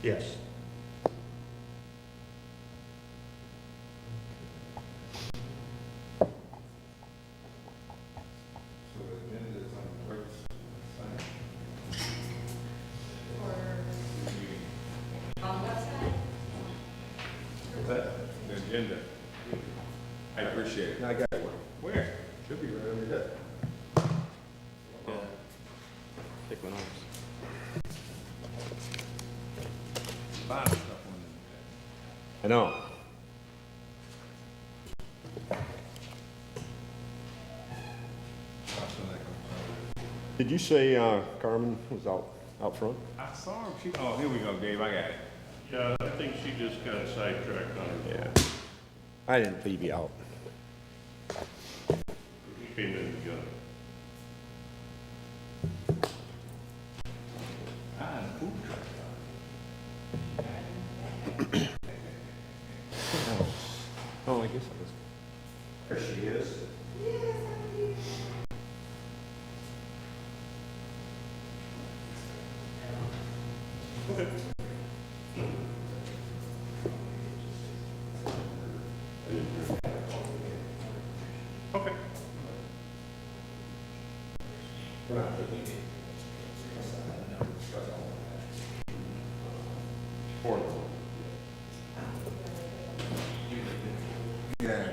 Yes. The agenda. I appreciate it. I got one. Where? Should be right under that. Yeah. Pick one off. A lot of stuff on I know. Did you say Carmen was out front? I saw him. Oh, here we go, Dave. I got it. Yeah, I think she just got sidetracked on her. Yeah. I didn't leave you out. She came in together. Ah, the food truck. Oh, I guess I was. There she is. Okay. Yeah.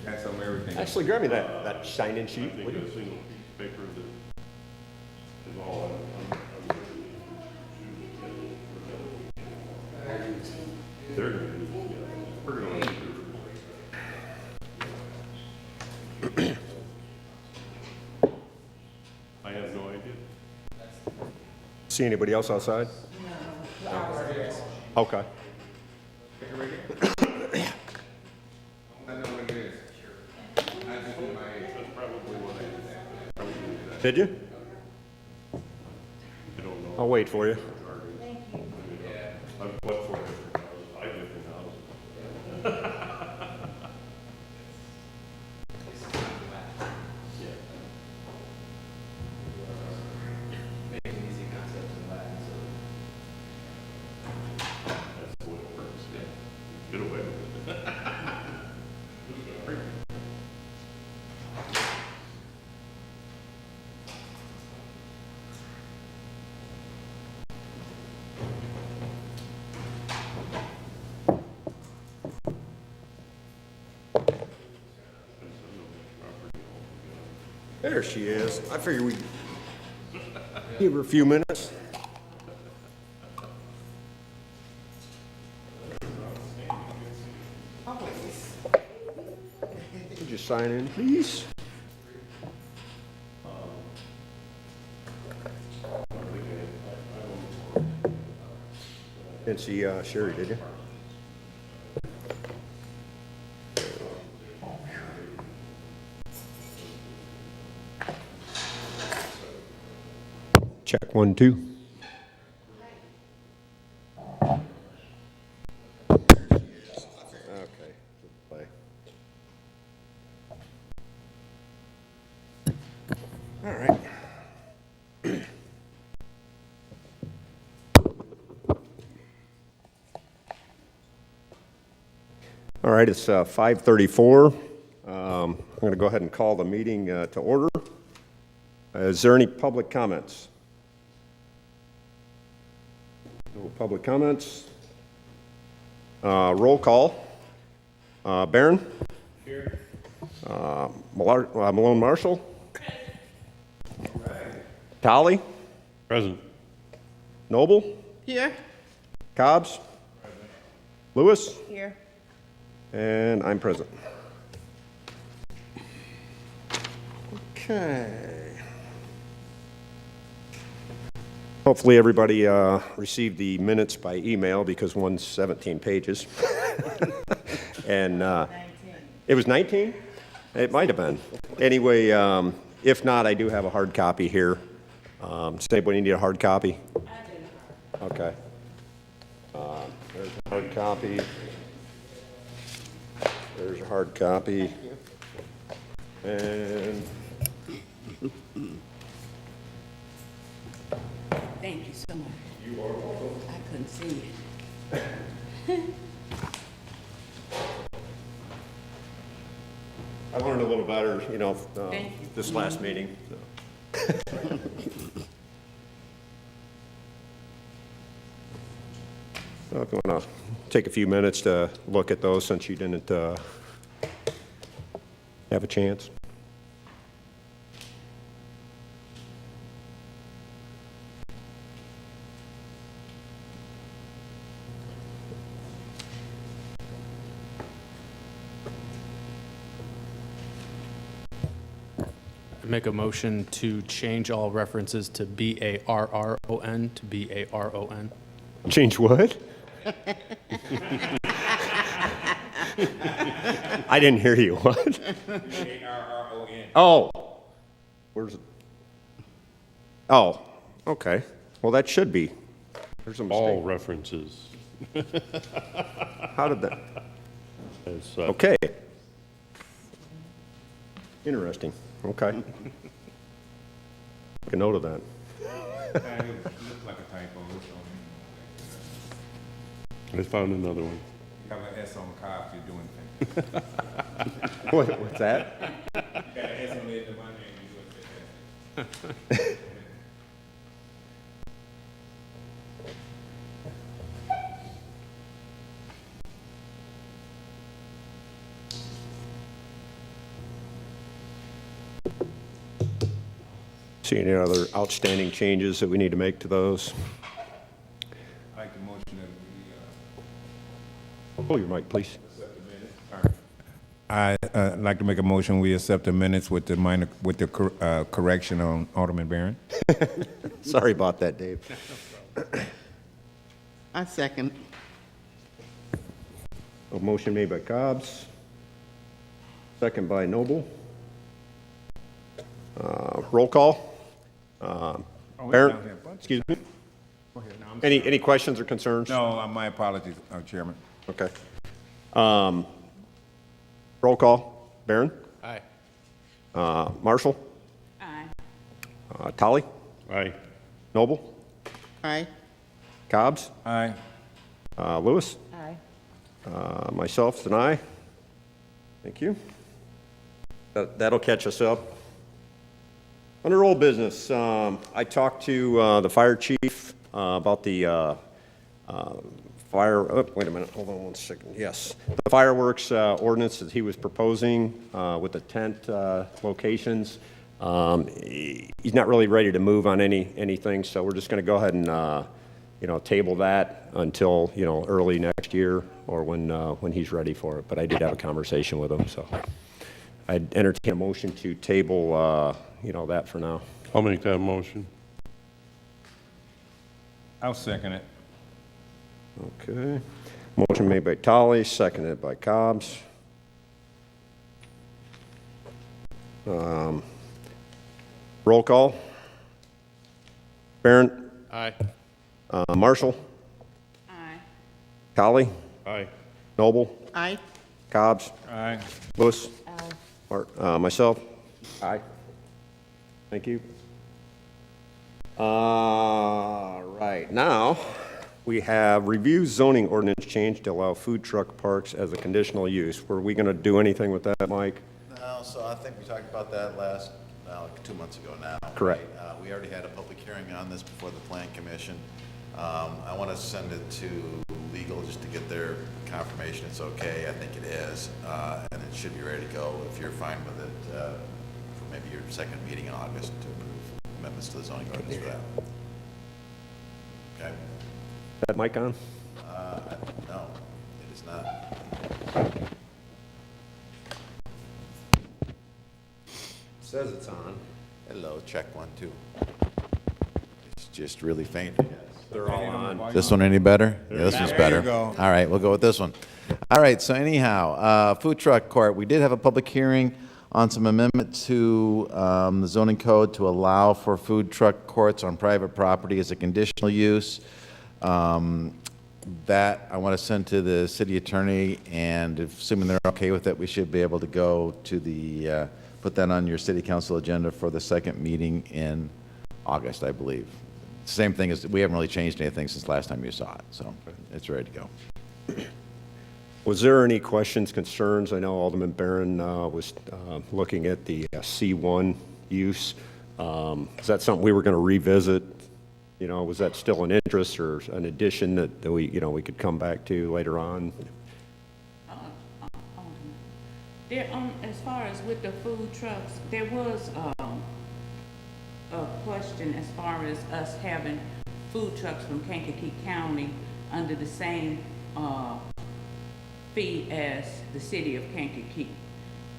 Got some of everything. Actually, grab me that sign-in I sheet, think would a you? single piece of paper that is all on. They're gonna do it together. We're gonna do it. I have no idea. See anybody else outside? No. Okay. I know what it is. I just did my. That's probably what I did. Did you? I don't know. I'll wait for you. I've what for different houses. I live in houses. That's the way it works. Get away with it. There she is. I figured we'd give her a few minutes. Would you sign in, please? Didn't see Sherry, did you? Check 1, 2. Okay. Play. All right. All right, it's 5:34. I'm going to go ahead and call the meeting to order. Is there any public comments? No public comments. Roll call. Barron? Here. Malone Marshall? Tolly? Present. Noble? Here. Cobbs? Lewis? Here. And I'm present. Okay. Hopefully everybody received the minutes by email because one's 17 pages. And it was 19? It might have been. Anyway, if not, I do have a hard copy here. Does anybody need a hard copy? I do. Okay. There's a hard copy. There's a hard copy. And Thank you so much. I couldn't see it. I learned a little better, Thank you. this last meeting. So. I'm going to take a few minutes to look at those since you didn't have a chance. Make a motion to change all references to B-A-R-R-O-N to B-A-R-O-N. Change what? I didn't hear you. What? A-R-R-O-N. Oh. Where's it? Oh, okay. Well, that should be. There's a All mistake. references. How did that? As such. Okay. Interesting. Okay. Make a note of that. It looks like a typo. I found another one. You have an S on Cobb, you're doing things. What's that? You got an S on the end of my name, you do it. See any other outstanding changes that we need to make to those? I like the motion that we, Pull your mic, please. I'd like to make a motion, we accept the minutes with the minor, with the correction on Alderman Barron. Sorry about that, Dave. I second. A motion made by Cobb's, second by Noble. Roll call. Barron, excuse me. Any questions or concerns? No, my apologies, Chairman. Okay. Roll call. Barron? Aye. Marshall? Aye. Tolly? Aye. Noble? Aye. Cobb's? Aye. Lewis? Aye. Myself, and I. Thank you. That'll catch us up. Under old business, I talked to the fire chief about the fire, oh, wait a minute, hold on one second. Yes, the fireworks ordinance that he was proposing with the tent locations. He's not really ready to move on anything, so we're just going to go ahead and table that until early next year or when he's ready for it. But I did have a conversation with him, so I'd entertain a motion to table that for now. I'll make that motion. I'll second it. Okay. Motion made by Tolly, seconded by Cobb's. Roll call. Barron? Aye. Marshall? Aye. Tolly? Aye. Noble? Aye. Cobb's? Aye. Lewis? Aye. Myself? Aye. Thank you. Right, now, we have review zoning ordinance change to allow food truck parks as a conditional use. Were we going to do anything with that, Mike? No, so I think we talked about that like 2 months ago now. Correct. Right? We already had a public hearing on this before the Plan Commission. I want to send it to legal just to get their confirmation it's okay. I think it is, and it should be ready to go if you're fine with it for maybe your second meeting in August to approve amendments to the zoning ordinance for that. Okay? Is that mic on? No, it is not. Says it's on. Hello, check 1, 2. It's just really faint. I guess. They're all on. This one any better? Yeah, this one's There better. you go. All right, we'll go with this one. All right, so anyhow, food truck court, we did have a public hearing on some amendment to the zoning code to allow for food truck courts on private property as a conditional use. That I want to send to the city attorney, and assuming they're okay with it, we should be able to go to the, put that on your city council agenda for the second meeting in August, I believe. Same thing as, we haven't really changed anything since last time you saw it, so it's ready to go. Was there any questions, concerns? I know Alderman Barron was looking at the C1 use. Is that something we were going to revisit? You know, was that still an interest or an addition that we, you know, we could come back to later on? There, as far as with the food trucks, there was, a question as far as us having food trucks from Kankakee County under the same, fee as the city of Kankakee.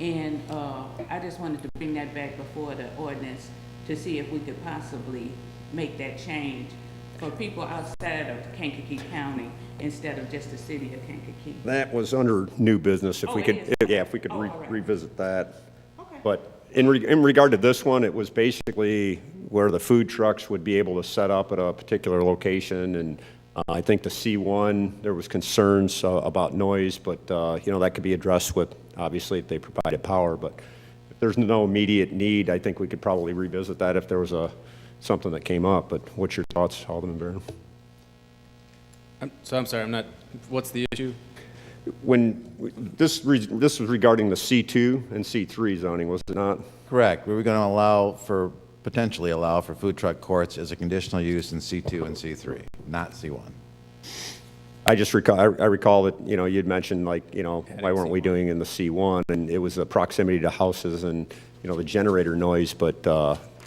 And, I just wanted to bring that back before the ordinance to see if we could possibly make that change for people outside of Kankakee County instead of just the city of Kankakee. That was under new business, if Oh, we it could, is? yeah, if we could Oh, all right. revisit that. Okay. But in regard to this one, it was basically where the food trucks would be able to set up at a particular location, and I think the C1, there was concerns about noise, but, you know, that could be addressed with, obviously, if they provided power, but if there's no immediate need, I think we could probably revisit that if there was something that came up, but what's your thoughts, Alderman Barron? I'm sorry, I'm not, what's the issue? When, this was regarding the C2 and C3 zoning, was it not? Correct. We were going to potentially allow for food truck courts as a conditional use in C2 and C3, not C1. I just recall, I recall that, you know, you'd mentioned like, you know, why weren't we doing in the C1? And it was the proximity to houses and, you know, the generator noise, but,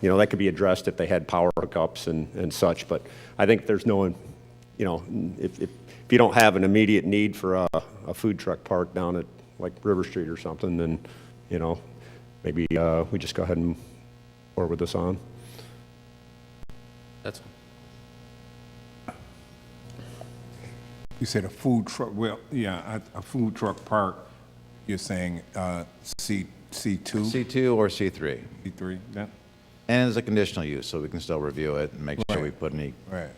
you know, that could be addressed if they had power hookups and such. But I think there's no, you know, if you don't have an immediate need for a food truck park down at like River Street or something, then, you know, maybe we just go ahead and forward this on. That's fine. You said a food truck, well, yeah, a food truck park, you're saying C2? C2 or C3. C3, yeah? And as a conditional use, so we can still review it and make sure we Right. put any. Right.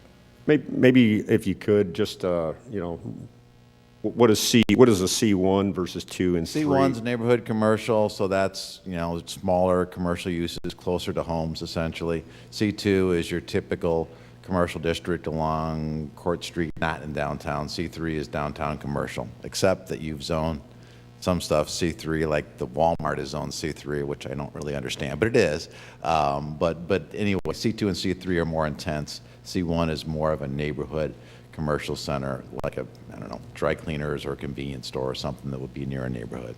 Maybe if you could, just, you know, what is a C1 versus 2 and 3? C1's neighborhood commercial, so that's, you know, smaller commercial uses closer to homes essentially. C2 is your typical commercial district along Court Street, not in downtown. C3 is downtown commercial, except that you've zoned some stuff C3, like the Walmart is zoned C3, which I don't really understand, but it is. But anyway, C2 and C3 are more intense. C1 is more of a neighborhood commercial center, like a, I don't know, dry cleaners or a convenience store or something that would be near a neighborhood.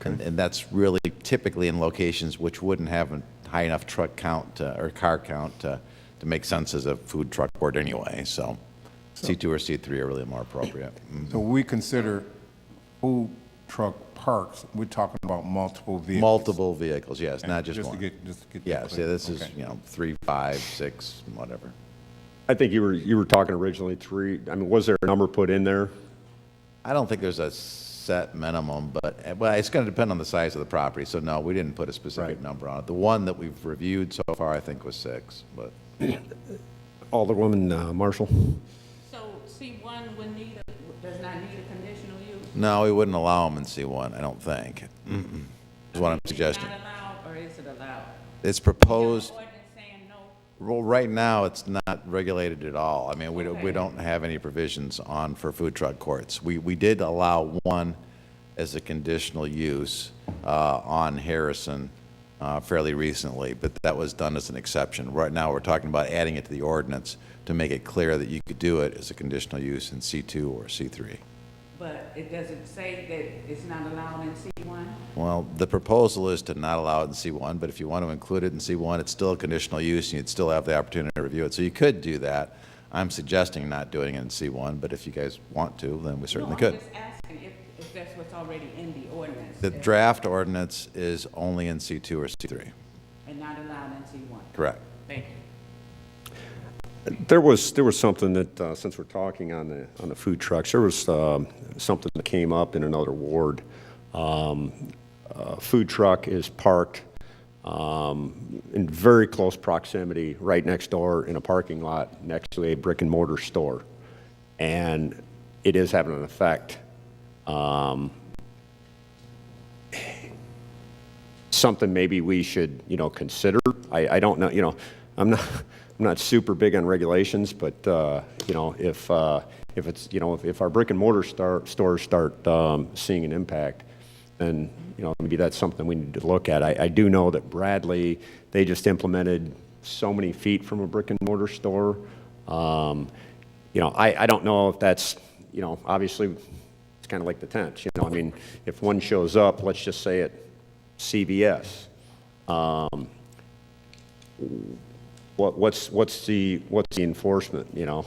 And that's really typically in locations which wouldn't have a high enough truck count or car count to make sense as a food truck court anyway. So C2 or C3 are really more appropriate. So we consider food truck parks, we're talking about multiple vehicles? Multiple vehicles, yes, not just Just to one. get that Yes, clear. yeah, this is, Okay. you know, 3, 5, 6, whatever. I think you were talking originally 3. I mean, was there a number put in there? I don't think there's a set minimum, but, well, it's going to depend on the size of the property. So no, we didn't put a specific Right. number on it. The one that we've reviewed so far, I think, was 6, but. Alderwoman Marshall? So C1 would need does not need a conditional use? No, we wouldn't allow them in C1, I don't think. Is what I'm suggesting. Is it not allowed, or is it allowed? It's proposed, Ordinance saying no? well, right now, it's not regulated at all. I mean, we Okay. don't have any provisions for food truck courts. We did allow one as a conditional use on Harrison fairly recently, but that was done as an exception. Right now, we're talking about adding it to the ordinance to make it clear that you could do it as a conditional use in C2 or C3. But it doesn't say that it's not allowed in C1? Well, the proposal is to not allow it in C1, but if you want to include it in C1, it's still a conditional use, and you'd still have the opportunity to review it. So you could do that. I'm suggesting not doing it in C1, but if you guys want to, then we certainly No, could. I'm just asking if that's what's already in the ordinance. The draft ordinance is only in C2 or C3. And not allowed in C1? Correct. Thank you. There was something that, since we're talking on the food trucks, there was something that came up in another ward. A food truck is parked in very close proximity, right next door in a parking lot next to a brick and mortar store. And it is having an effect. Something maybe we should, you know, consider. I don't know, you know, I'm not super big on regulations, but, you know, if it's, you know, if our brick and mortar stores start seeing an impact, then, you know, maybe that's something we need to look at. I do know that Bradley, they just implemented so many feet from a brick and mortar store. You know, I don't know if that's, you know, obviously it's kind of like the tents, you know, I mean, if one shows up, let's just say at CVS, what's the enforcement, you know?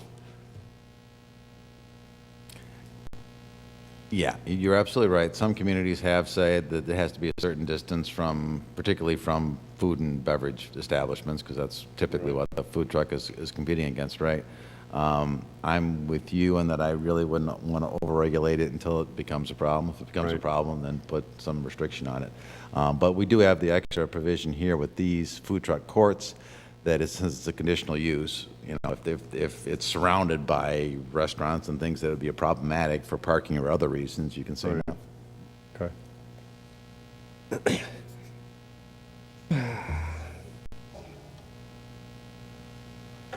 Yeah, you're absolutely right. Some communities have said that there has to be a certain distance from, particularly from food and beverage establishments, because that's typically what a food truck is competing against, right? I'm with you in that I really wouldn't want to overregulate it until it becomes a problem. If it becomes a problem, then put some restriction on it. But we do have the extra provision here with these food truck courts that it says it's a conditional use. You know, if it's surrounded by restaurants and things that would be problematic for parking or other reasons, you can say no. Okay.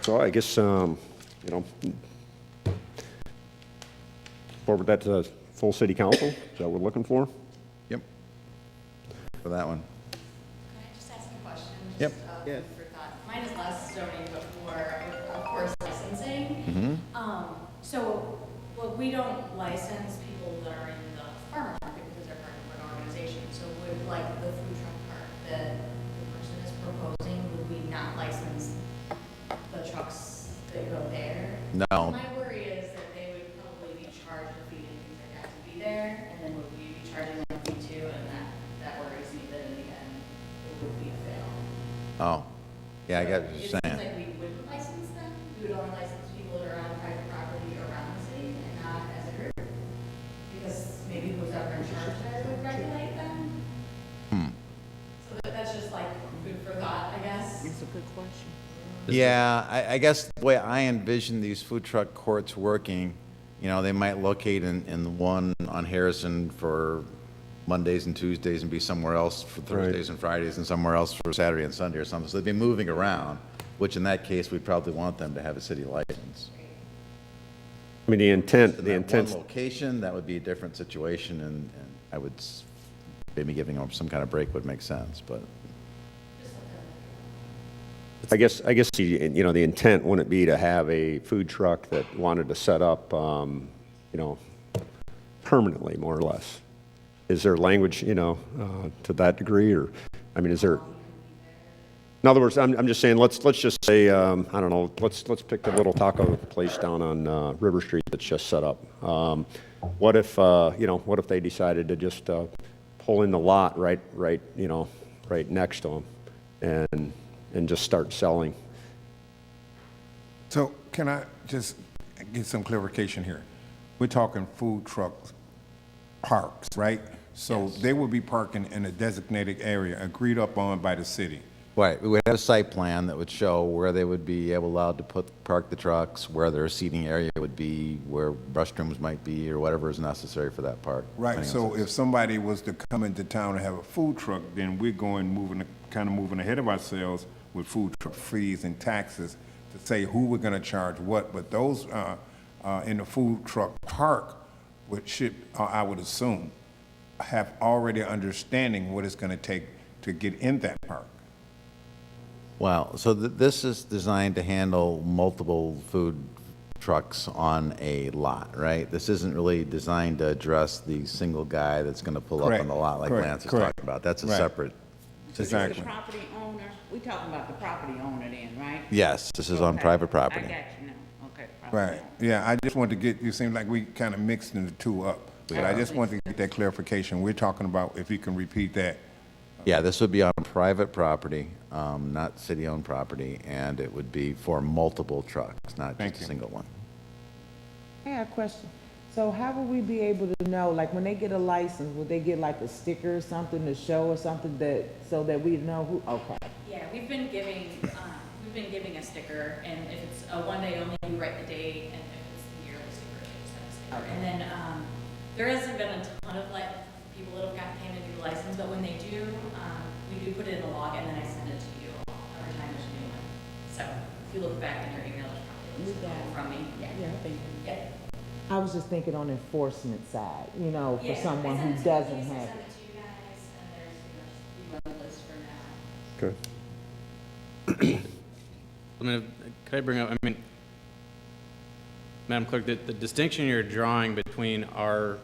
So I guess, you know, forward that to full city council, is that what we're looking for? Yep. For that one. Can I just ask a question? Yep. Food for thought. Mine is less zoning, but more, of course, licensing. So, well, we don't license people that are in the farmer market because they're part of an organization. So would, like, the food truck park that the person is proposing, would we not license the trucks that go there? No. My worry is that they would probably be charged a fee and things like that to be there, and then would we be charging them a fee too, and that worries me that in the end, it would be a fail. Oh, yeah, I get what you're It seems saying. like we wouldn't license them, we would only license people that are on private property around the city and not as a group. Because maybe who's ever in charge there would regulate them. So that's just like food for thought, I guess. It's a good question. Yeah, I guess the way I envision these food truck courts working, you know, they might locate in one on Harrison for Mondays and Tuesdays and be somewhere else for Thursdays and Fridays and somewhere else for Saturday and Sunday or something. So they'd be moving around, which in that case, we'd probably want them to have a city license. I mean, the intent, In the that intent, one location, that would be a different situation, and I would, maybe giving them some kind of break would make sense, but. I guess, you know, the intent wouldn't be to have a food truck that wanted to set up, you know, permanently, more or less. Is there language, you know, to that degree, or, I mean, is there? In other words, I'm just saying, let's just say, I don't know, let's pick the little taco place down on River Street that's just set up. What if, you know, what if they decided to just pull in the lot right, you know, right next to them, and just start selling? So can I just get some clarification here? We're talking food trucks, parks, right? So they will be parking in a designated area agreed upon by the city. Right, we would have a site plan that would show where they would be allowed to park the trucks, where their seating area would be, where restrooms might be, or whatever is necessary for that park. Right, depending so on size. if somebody was to come into town and have a food truck, then we're kind of moving ahead of ourselves with food truck fees and taxes to say who we're gonna charge what, but those, in the food truck park, I would assume, have already understanding what it's gonna take to get in that park. Well, so this is designed to handle multiple food trucks on a lot, right? This isn't really designed to address the single guy that's gonna pull up on the lot like Correct, Lance is correct. talking about. That's a Right. separate. So this is Exactly. the property owner, we talking about the property owner then, right? Yes, this is on Okay. private property. I got you now, okay. property Right, owner. yeah, I just wanted to get, you seem like we kind of mixing the two up. But I just wanted to get that clarification. We're talking about, if you can repeat that. Yeah, this would be on private property, not city-owned property, and it would be for multiple trucks, not Thank just a you. single one. I have a question. So how will we be able to know, like, when they get a license, will they get like a sticker or something to show or something so that we know who, okay. Yeah, we've been giving a sticker, and if it's a one day only, we write the date, and if it's the yearly sticker, we just have a sticker. And then, there hasn't been a ton of like people that have came to do the license, but when they do, we do put it in the log, and then I send it to you every time there's a new one. So if you look back in your email, there's probably a list from me. Yeah, I think. Yeah. I was just thinking on enforcement side, you know, for Yeah, someone I who sent it to doesn't Lisa, have sent it. it to you guys, and there's, you on the list for now. Okay. I mean, could I bring up, I mean, Madam Clerk, the distinction you're drawing between our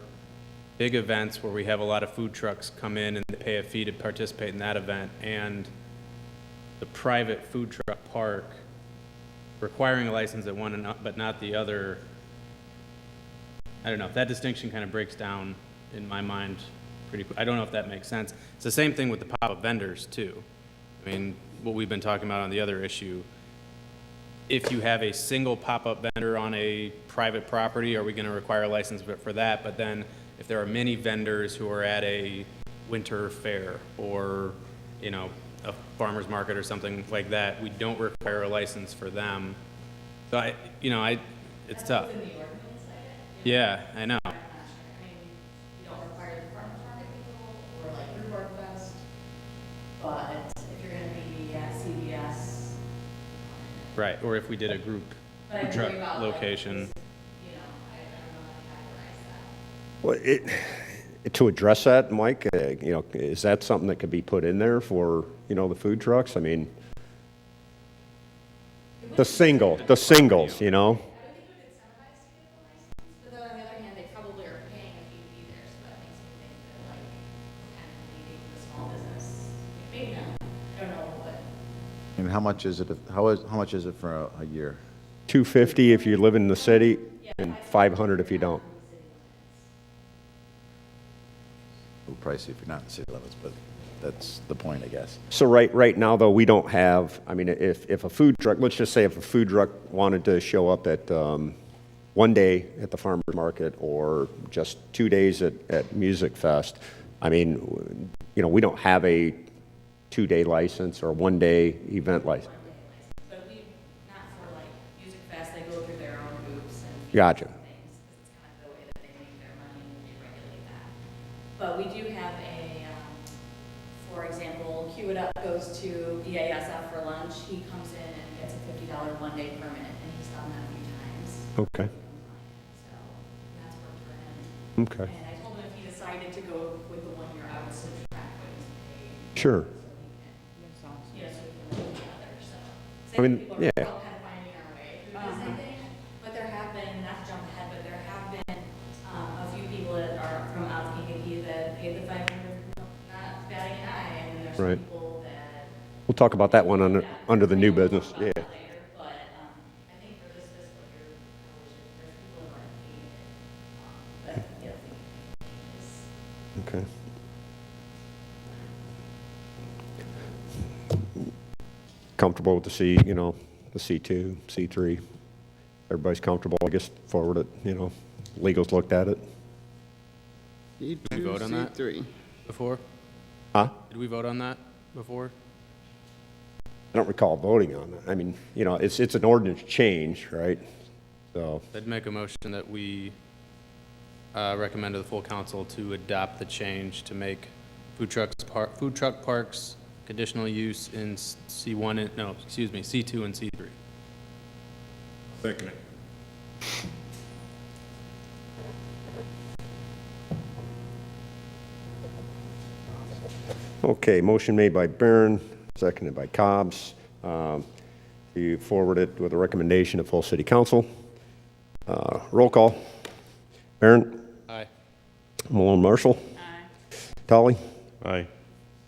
big events where we have a lot of food trucks come in and they pay a fee to participate in that event, and the private food truck park requiring a license at one but not the other, I don't know, that distinction kind of breaks down in my mind pretty quick. I don't know if that makes sense. It's the same thing with the pop-up vendors too. I mean, what we've been talking about on the other issue, if you have a single pop-up vendor on a private property, are we going to require a license for that? But then if there are many vendors who are at a winter fair or, you know, a farmer's market or something like that, we don't require a license for them. So it's tough. Within the ordinance, Yeah, I know. I'm not sure. I mean, you don't require the farmer's market people or like Rhubarb Fest, but if you're gonna be at CVS. Right, or if we did a group But I food truck worry about, like, location. you know, I don't know how to categorize that. Well, to address that, Mike, you know, is that something that could be put in there for, you know, the food trucks? I mean, the singles, you know? I would think it would incentivize to get the license, but then on the other hand, they probably are paying a fee to be there, so that makes me think that like, kind of leading the small business, maybe not, I don't know what. And how much is it, how much is it for a year? $250 if you live in the city and $500 if you don't. A little pricey if you're not in the city limits, but that's the point, I guess. So right now, though, we don't have, I mean, if a food truck, let's just say if a food truck wanted to show up at one day at the farmer's market or just 2 days at Music Fest, I mean, you know, we don't have a 2-day license or 1-day event license. But we, not for like Music Fest, they go through their own hoops and. Gotcha. Things, 'cause it's kind of the way that they make their money and they regulate that. But we do have for example, Cue It Up goes to BASF for lunch, he comes in and gets a $50 one-day permit, and he's done that a few times. Okay, So, that's worked for him. okay, And I told him if he decided to go with the 1 year, I would subtract what he's paid. sure. So he can, so we can live together, so. I mean, People yeah. are all kind of finding our way through this, I think, but there have been, not to jump ahead, but there have been, a few people that are from out of Kankakee that paid the 500, not batting an eye, and then there's Right. people that. We'll talk about that one under the new We'll talk business, about yeah. that later, but, I think for this fiscal year, there's people who aren't paid it, but, yeah, I think it's. Okay. Comfortable with the C, you know, the C2, C3. Everybody's comfortable, I guess, forward it, you know, legal's looked at it. Did we vote on that before? Huh? Did we vote on that before? I don't recall voting on it. I mean, you know, it's an ordinance change, right? So, I'd make a motion that we recommend to the full council to adopt the change to make food truck parks conditional use in C1, C2 and C3. Second it. okay, motion made by Barron, seconded by Cobb's. To forward it with a recommendation to full city council. Roll call. Barron? Aye. Malone Marshall? Aye. Tully? Aye.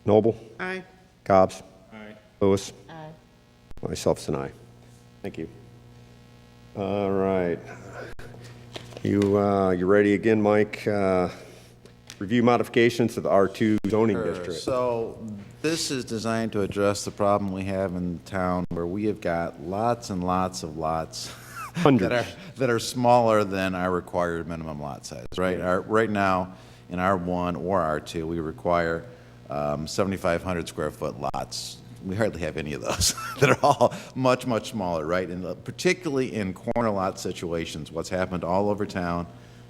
Noble? Aye. Cobb's? Aye. Lewis? Aye. Myself's an aye. Thank you. All right. You ready again, Mike? Review modifications to the R2 zoning Sure. district. So this is designed to address the problem we have in town where we have got lots and lots of lots Hundreds. that are smaller than our required minimum lot size, right? Right now, in R1 or R2, we require 7,500 square foot lots. We hardly have any of those. that are all much, much smaller, right? And particularly in corner lot situations, what's happened all over town,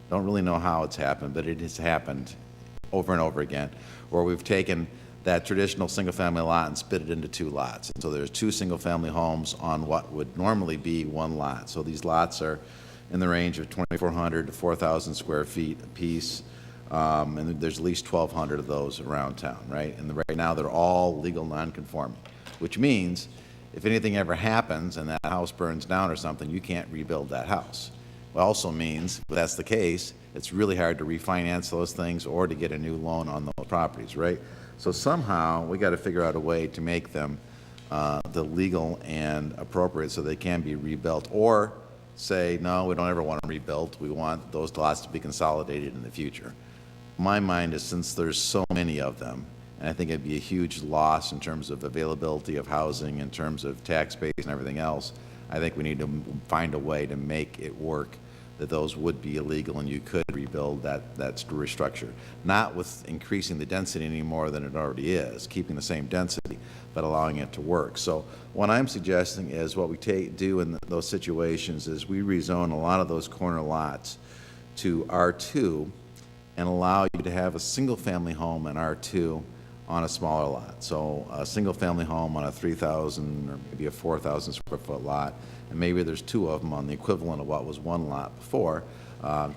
don't really know how it's happened, but it has happened over and over again, where we've taken that traditional single-family lot and split it into 2 lots. And so there's 2 single-family homes on what would normally be 1 lot. So these lots are in the range of 2,400 to 4,000 square feet apiece, and there's at least 1,200 of those around town, right? And right now, they're all legal non-conforming, which means if anything ever happens and that house burns down or something, you can't rebuild that house. It also means, if that's the case, it's really hard to refinance those things or to get a new loan on those properties, right? So somehow, we got to figure out a way to make them the legal and appropriate so they can be rebuilt, or say, no, we don't ever want them rebuilt. We want those lots to be consolidated in the future. My mind is, since there's so many of them, and I think it'd be a huge loss in terms of availability of housing, in terms of tax base and everything else, I think we need to find a way to make it work that those would be illegal and you could rebuild that structure. Not with increasing the density any more than it already is, keeping the same density, but allowing it to work. So what I'm suggesting is what we do in those situations is we rezone a lot of those corner lots to R2 and allow you to have a single-family home in R2 on a smaller lot. So a single-family home on a 3,000 or maybe a 4,000 square foot lot, and maybe there's 2 of them on the equivalent of what was 1 lot before,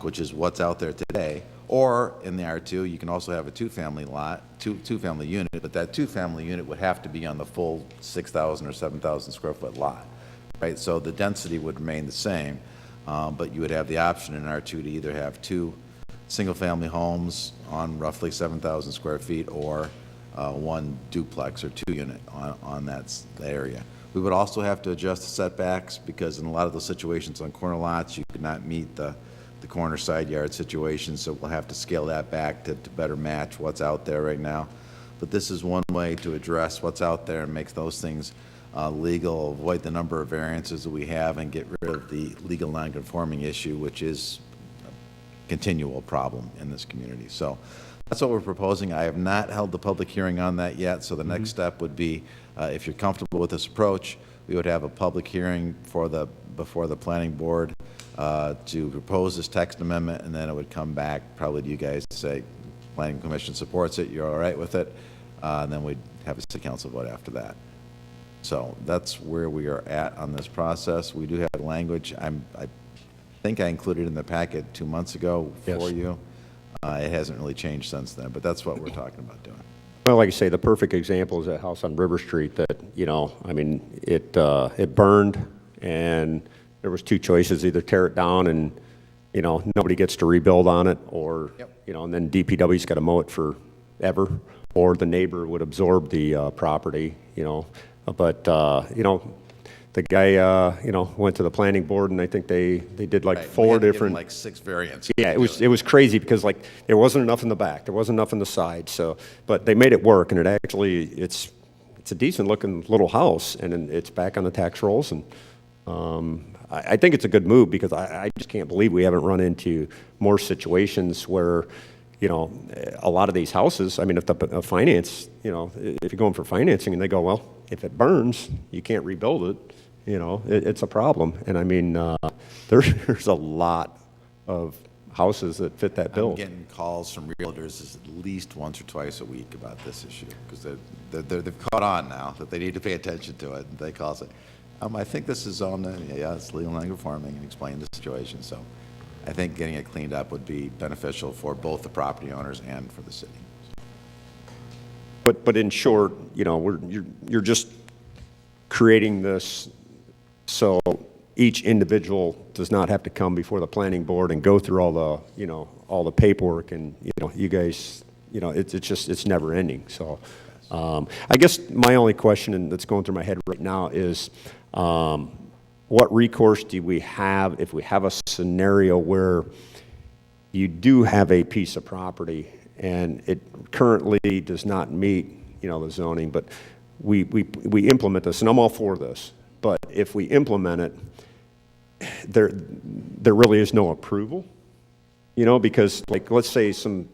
which is what's out there today. Or in the R2, you can also have a 2-family lot, two-family unit, but that 2-family unit would have to be on the full 6,000 or 7,000 square foot lot, right? So the density would remain the same, but you would have the option in R2 to either have 2 single-family homes on roughly 7,000 square feet, or 1 duplex or 2-unit on that area. We would also have to adjust the setbacks, because in a lot of those situations on corner lots, you could not meet the corner side yard situation, so we'll have to scale that back to better match what's out there right now. But this is one way to address what's out there and make those things legal, avoid the number of variances that we have, and get rid of the legal non-conforming issue, which is a continual problem in this community. So that's what we're proposing. I have not held the public hearing on that yet, so the next step would be, if you're comfortable with this approach, we would have a public hearing before the planning board to propose this text amendment, and then it would come back probably to you guys to say, planning commission supports it, you're all right with it, and then we'd have a city council vote after that. So that's where we are at on this process. We do have language. I think I included in the packet 2 months ago for you. It hasn't really changed since then, but that's what we're talking about doing. Well, like I say, the perfect example is that house on River Street that, you know, I mean, it burned, and there was 2 choices: either tear it down and, you know, nobody gets to rebuild on it, or, you know, and then DPW's got to mow it forever, or the neighbor would absorb the property, you know. But, you know, the guy, you know, went to the planning board, and I think they did like 4 different, like 6 variants. Yeah, it was crazy, because like there wasn't enough in the back, there wasn't enough in the side. So, but they made it work, and it actually it's a decent looking little house, and it's back on the tax rolls, and I think it's a good move, because I just can't believe we haven't run into more situations where, you know, a lot of these houses, I mean, if the finance, you know, if you're going for financing and they go, well, if it burns, you can't rebuild it, you know, it's a problem. And I mean, there's a lot of houses that fit that bill. I'm getting calls from realtors at least once or twice a week about this issue, because they've caught on now that they need to pay attention to it, and they call us, I think this is zoned, yeah, it's legal non-conforming, and explain the situation. So I think getting it cleaned up would be beneficial for both the property owners and for the city. But in short, you know, you're just creating this so each individual does not have to come before the planning board and go through all the, you know, all the paperwork, and, you know, you guys, you know, it's never ending. So I guess my only question that's going through my head right now is, what recourse do we have if we have a scenario where you do have a piece of property and it currently does not meet, you know, the zoning, but we implement this, and I'm all for this, but if we implement it, there really is no approval, you know, because, like, let's say you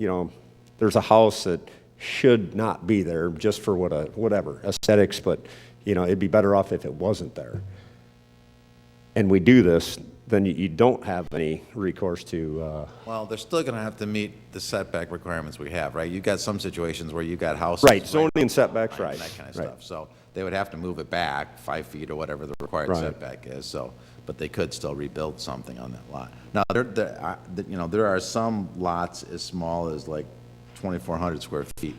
know, there's a house that should not be there just for whatever aesthetics, but, you know, it'd be better off if it wasn't there. And we do this, then you don't have any recourse to, Well, they're still gonna have to meet the setback requirements we have, right? You've got some situations where you've got houses. right, zoning and setbacks, right. And that kind of right. stuff. So they would have to move it back 5 feet or whatever the required Right. setback is, so, but they could still rebuild something on that lot. Now, there are some lots as small as like 2,400 square feet.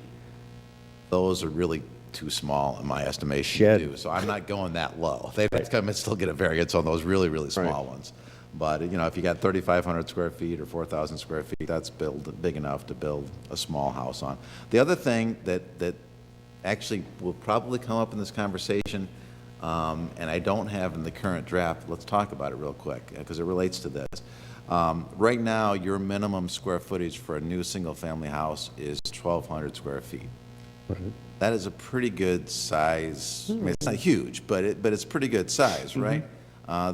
Those are really too small in my estimation Shed. to do, so I'm not going that low. They've got to come and still get a variance on those really, really small Right. ones. But, if you got 3,500 square feet or 4,000 square feet, that's big enough to build a small house on. The other thing that actually will probably come up in this conversation, and I don't have in the current draft, let's talk about it real quick, because it relates to this. Right now, your minimum square footage for a new single-family house is 1,200 square feet. That is a pretty good size. I mean, it's not huge, but it's pretty good size, right?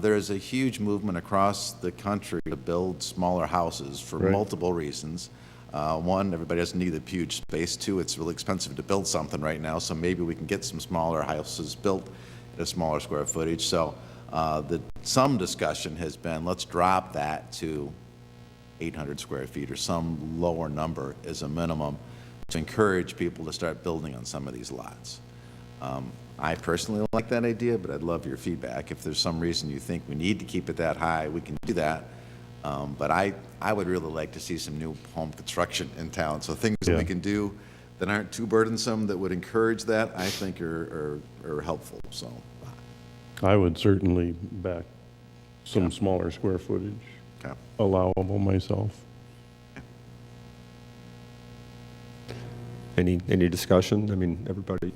There is a huge movement across the country to build smaller houses for multiple reasons. One, everybody doesn't need a huge space. Two, it's really expensive to build something right now, so maybe we can get some smaller houses built at a smaller square footage. So some discussion has been, let's drop that to 800 square feet or some lower number as a minimum to encourage people to start building on some of these lots. I personally like that idea, but I'd love your feedback. If there's some reason you think we need to keep it that high, we can do that. But I would really like to see some new home construction in town. So things that we can do that aren't too burdensome, that would encourage that, I think are helpful, so. I would certainly back some smaller square footage Okay. allowable myself. Any discussion? I mean, everybody,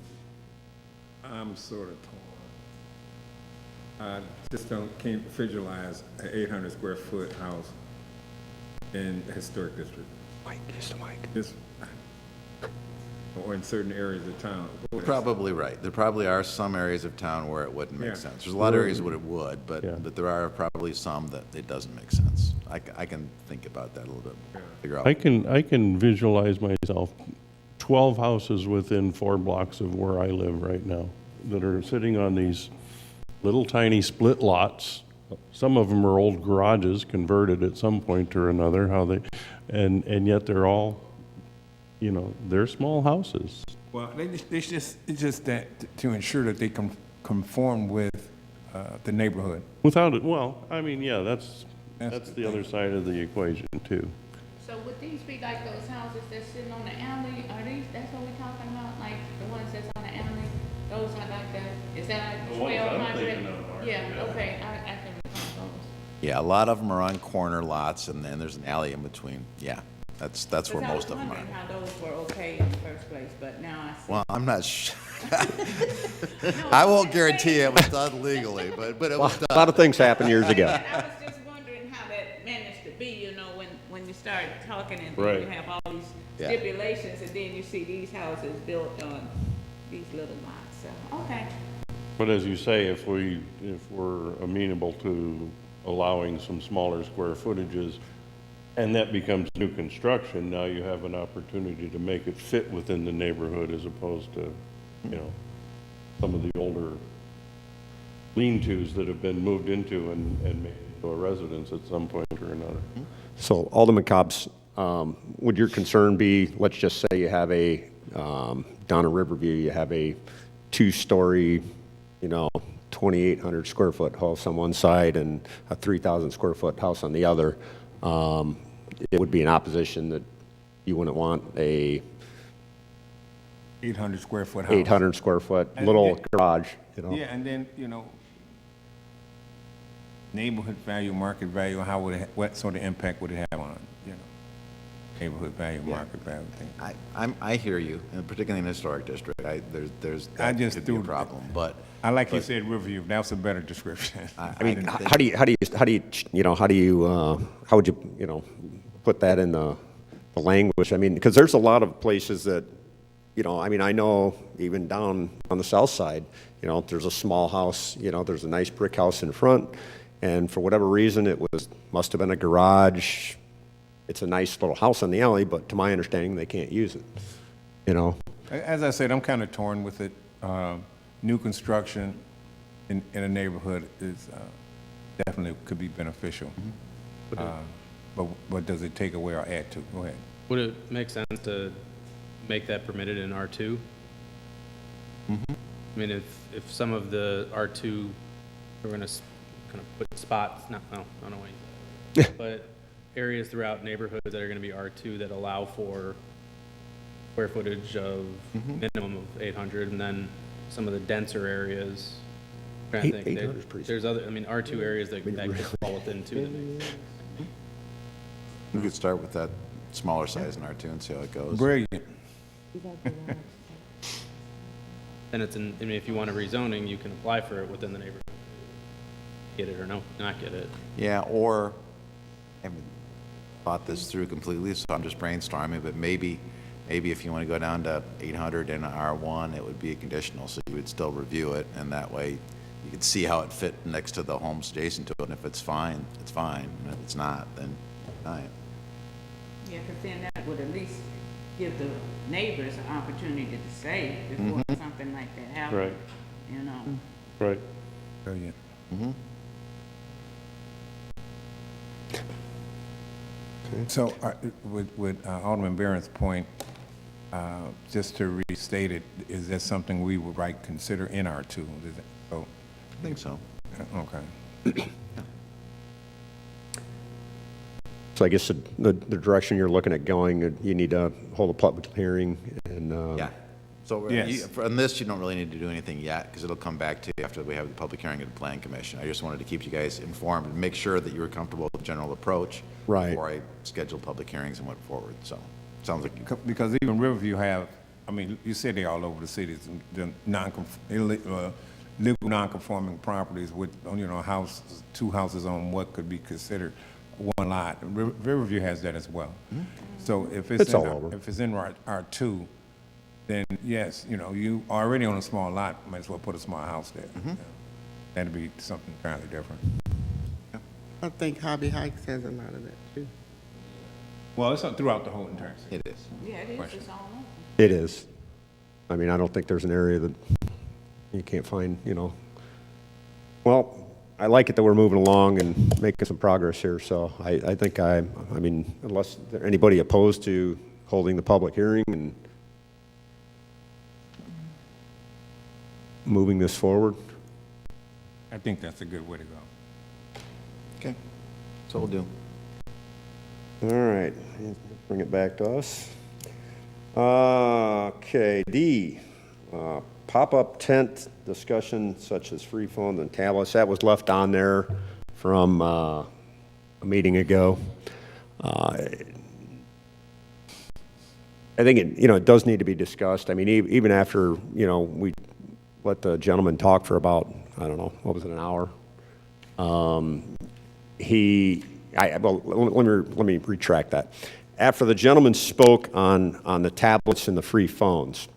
I'm sort of torn. I just can't visualize an 800 square foot house in a historic district. Mike, use the mic. Just, or in certain areas of town. You're probably right. There probably are some areas of town where it wouldn't make Yeah. sense. There's a lot of areas where it would, but there are probably some that it doesn't make sense. I can think about that a little bit, figure out. I can visualize myself 12 houses within 4 blocks of where I live right now that are sitting on these little tiny split lots. Some of them are old garages converted at some point or another, and yet they're all, they're small houses. Well, it's just that to ensure that they conform with the neighborhood. Without it, well, I mean, yeah, that's the other side of the equation too. So would these be like those houses that's sitting on the alley? That's what we're talking about? Like the ones that's on the alley? Those are like is that like The ones I'm 1,200? thinking of are, Yeah, okay, I can recall those. Yeah, a lot of them are on corner lots, and then there's an alley in between. Yeah, that's where most of them I was wondering are. how those were okay in the first place, but now I see. Well, I'm not sure. I won't guarantee it was done legally, but it was A done. lot of things happened years ago. I was just wondering how that managed to be, when you start talking and then Right. you have all these Yeah. stipulations and then you see these houses built on these little lots, so, okay. But as you say, if we're amenable to allowing some smaller square footages, and that becomes new construction, now you have an opportunity to make it fit within the neighborhood as opposed to, some of the older lean-tos that have been moved into and made into a residence at some point or another. So Alderman Cobb's, would your concern be, let's just say you have down in Riverview, you have a 2-story, 2,800 square foot house on one side and a 3,000 square foot house on the other. It would be an opposition that you wouldn't want a 800 square foot house. 800 square foot And little it- garage, Yeah, and then, neighborhood value, market value, what sort of impact would it have on, neighborhood value, market value thing? I hear you, and particularly in the historic district. There's I that just could be a threw- problem, but I like you said Riverview, that was a better description. I mean, how would you put that in the language? I mean, because there's a lot of places that, I know even down on the south side, there's a small house, there's a nice brick house in front, and for whatever reason, must have been a garage. It's a nice little house on the alley, but to my understanding, they can't use it, As I said, I'm kind of torn with it. New construction in a neighborhood is definitely could be beneficial. But does it take away or add to? Go ahead. Would it make sense to make that permitted in R2? I mean, if some of the R2, we're gonna kind of put spots, no, I don't know what but areas throughout neighborhoods that are gonna be R2 that allow for square footage of minimum of 800, and then some of the denser areas, I'm trying to think, 800 is pretty there's other, I mean, R2 areas that could fall within too. We could start with that smaller size in R2 and see how it goes. Brilliant. Then it's in, I mean, if you want a rezoning, you can apply for it within the neighborhood. Get it or no, not get it. Yeah, or, I haven't thought this through completely, so I'm just brainstorming, but maybe if you want to go down to 800 in R1, it would be a conditional, so you would still review it, and that way you could see how it fit next to the homes adjacent to it, and if it's fine, it's fine, and if it's not, then deny it. Yeah, because then that would at least give the neighbors an opportunity to say before something like that happens. Right. You know. Right. Brilliant. So with Alderman Barron's point, just to restate it, is that something we would consider in R2? Is it, so, I think so. okay. So I guess the direction you're looking at going, you need to hold a public hearing and, Yeah. So Yes. on this, you don't really need to do anything yet, because it'll come back to you after we have the public hearing at the Plan Commission. I just wanted to keep you guys informed and make sure that you were comfortable with the general approach Right. before I scheduled public hearings and went forward. So, sounds like you. Because even Riverview have, I mean, you said they're all over the cities, the legal non-conforming properties with, houses, 2 houses on what could be considered 1 lot. Riverview has that as well. So if It's all over. if it's in R2, then yes, you already on a small lot, might as well put a small house there. That'd be something entirely different. I think Hobby Heights has a lot of that too. Well, it's throughout the whole entire city. It is. Yeah, it is, Question. it's all over. it is. I mean, I don't think there's an area that you can't find, Well, I like it that we're moving along and making some progress here, so I think I mean, unless there anybody opposed to holding the public hearing and moving this forward. I think that's a good way to go. Okay. So we'll do. All right, bring it back to us. Okay, D, pop-up tent discussion such as free phones and tablets, that was left on there from a meeting ago. I think it does need to be discussed. I mean, even after, we let the gentleman talk for about, I don't know, what was it, an hour? Let me retract that. After the gentleman spoke on the tablets and the free phones,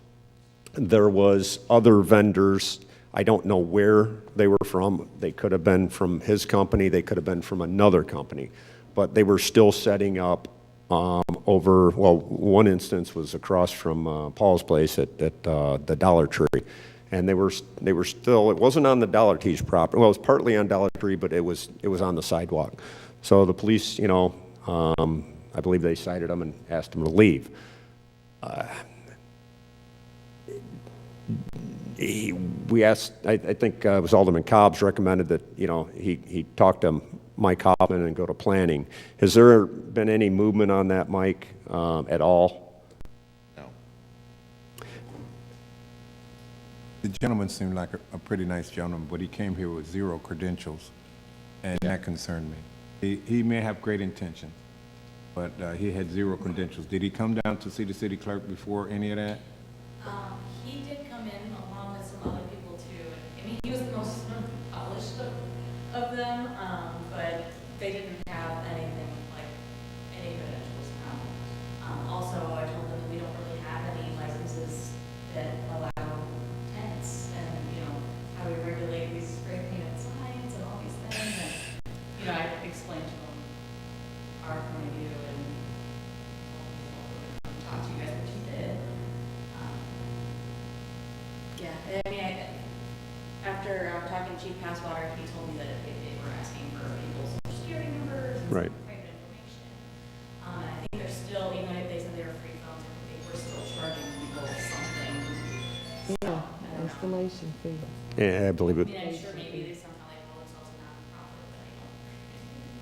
there was other vendors. I don't know where they were from. They could have been from his company. They could have been from another company. But they were still setting up one instance was across from Paul's place at the Dollar Tree. And they were still, it wasn't on the Dollar Tree's property. Well, it was partly on Dollar Tree, but it was on the sidewalk. So the police, I believe they cited them and asked them to leave. We asked, I think it was Alderman Cobb's recommended that, he talk to Mike Hoffman and go to planning. Has there been any movement on that, Mike, at all? No. The gentleman seemed like a pretty nice gentleman, but he came here with 0 credentials, and that concerned me. He may have great intentions, but he had 0 credentials. Did he come down to see the city clerk before any of that? He did come in along with some other people too. I mean, he was the most polished of them, but they didn't have anything like any credentials. Also, I told them that we don't really have any licenses that allow tents, and how we regulate these spray painted signs and all these things. And I explained to them our point of view and talked to you guys what you did. Yeah, I mean, after after talking to Chief Passwater, he told me that if they were asking for people's social security numbers and Right. some private information, and I think they're still, even if they said they were free phones, I think we're still charging people something. Yeah, installation fee. Yeah, I believe I it. mean, I'm sure maybe they somehow like call themselves a nonprofit, but I don't.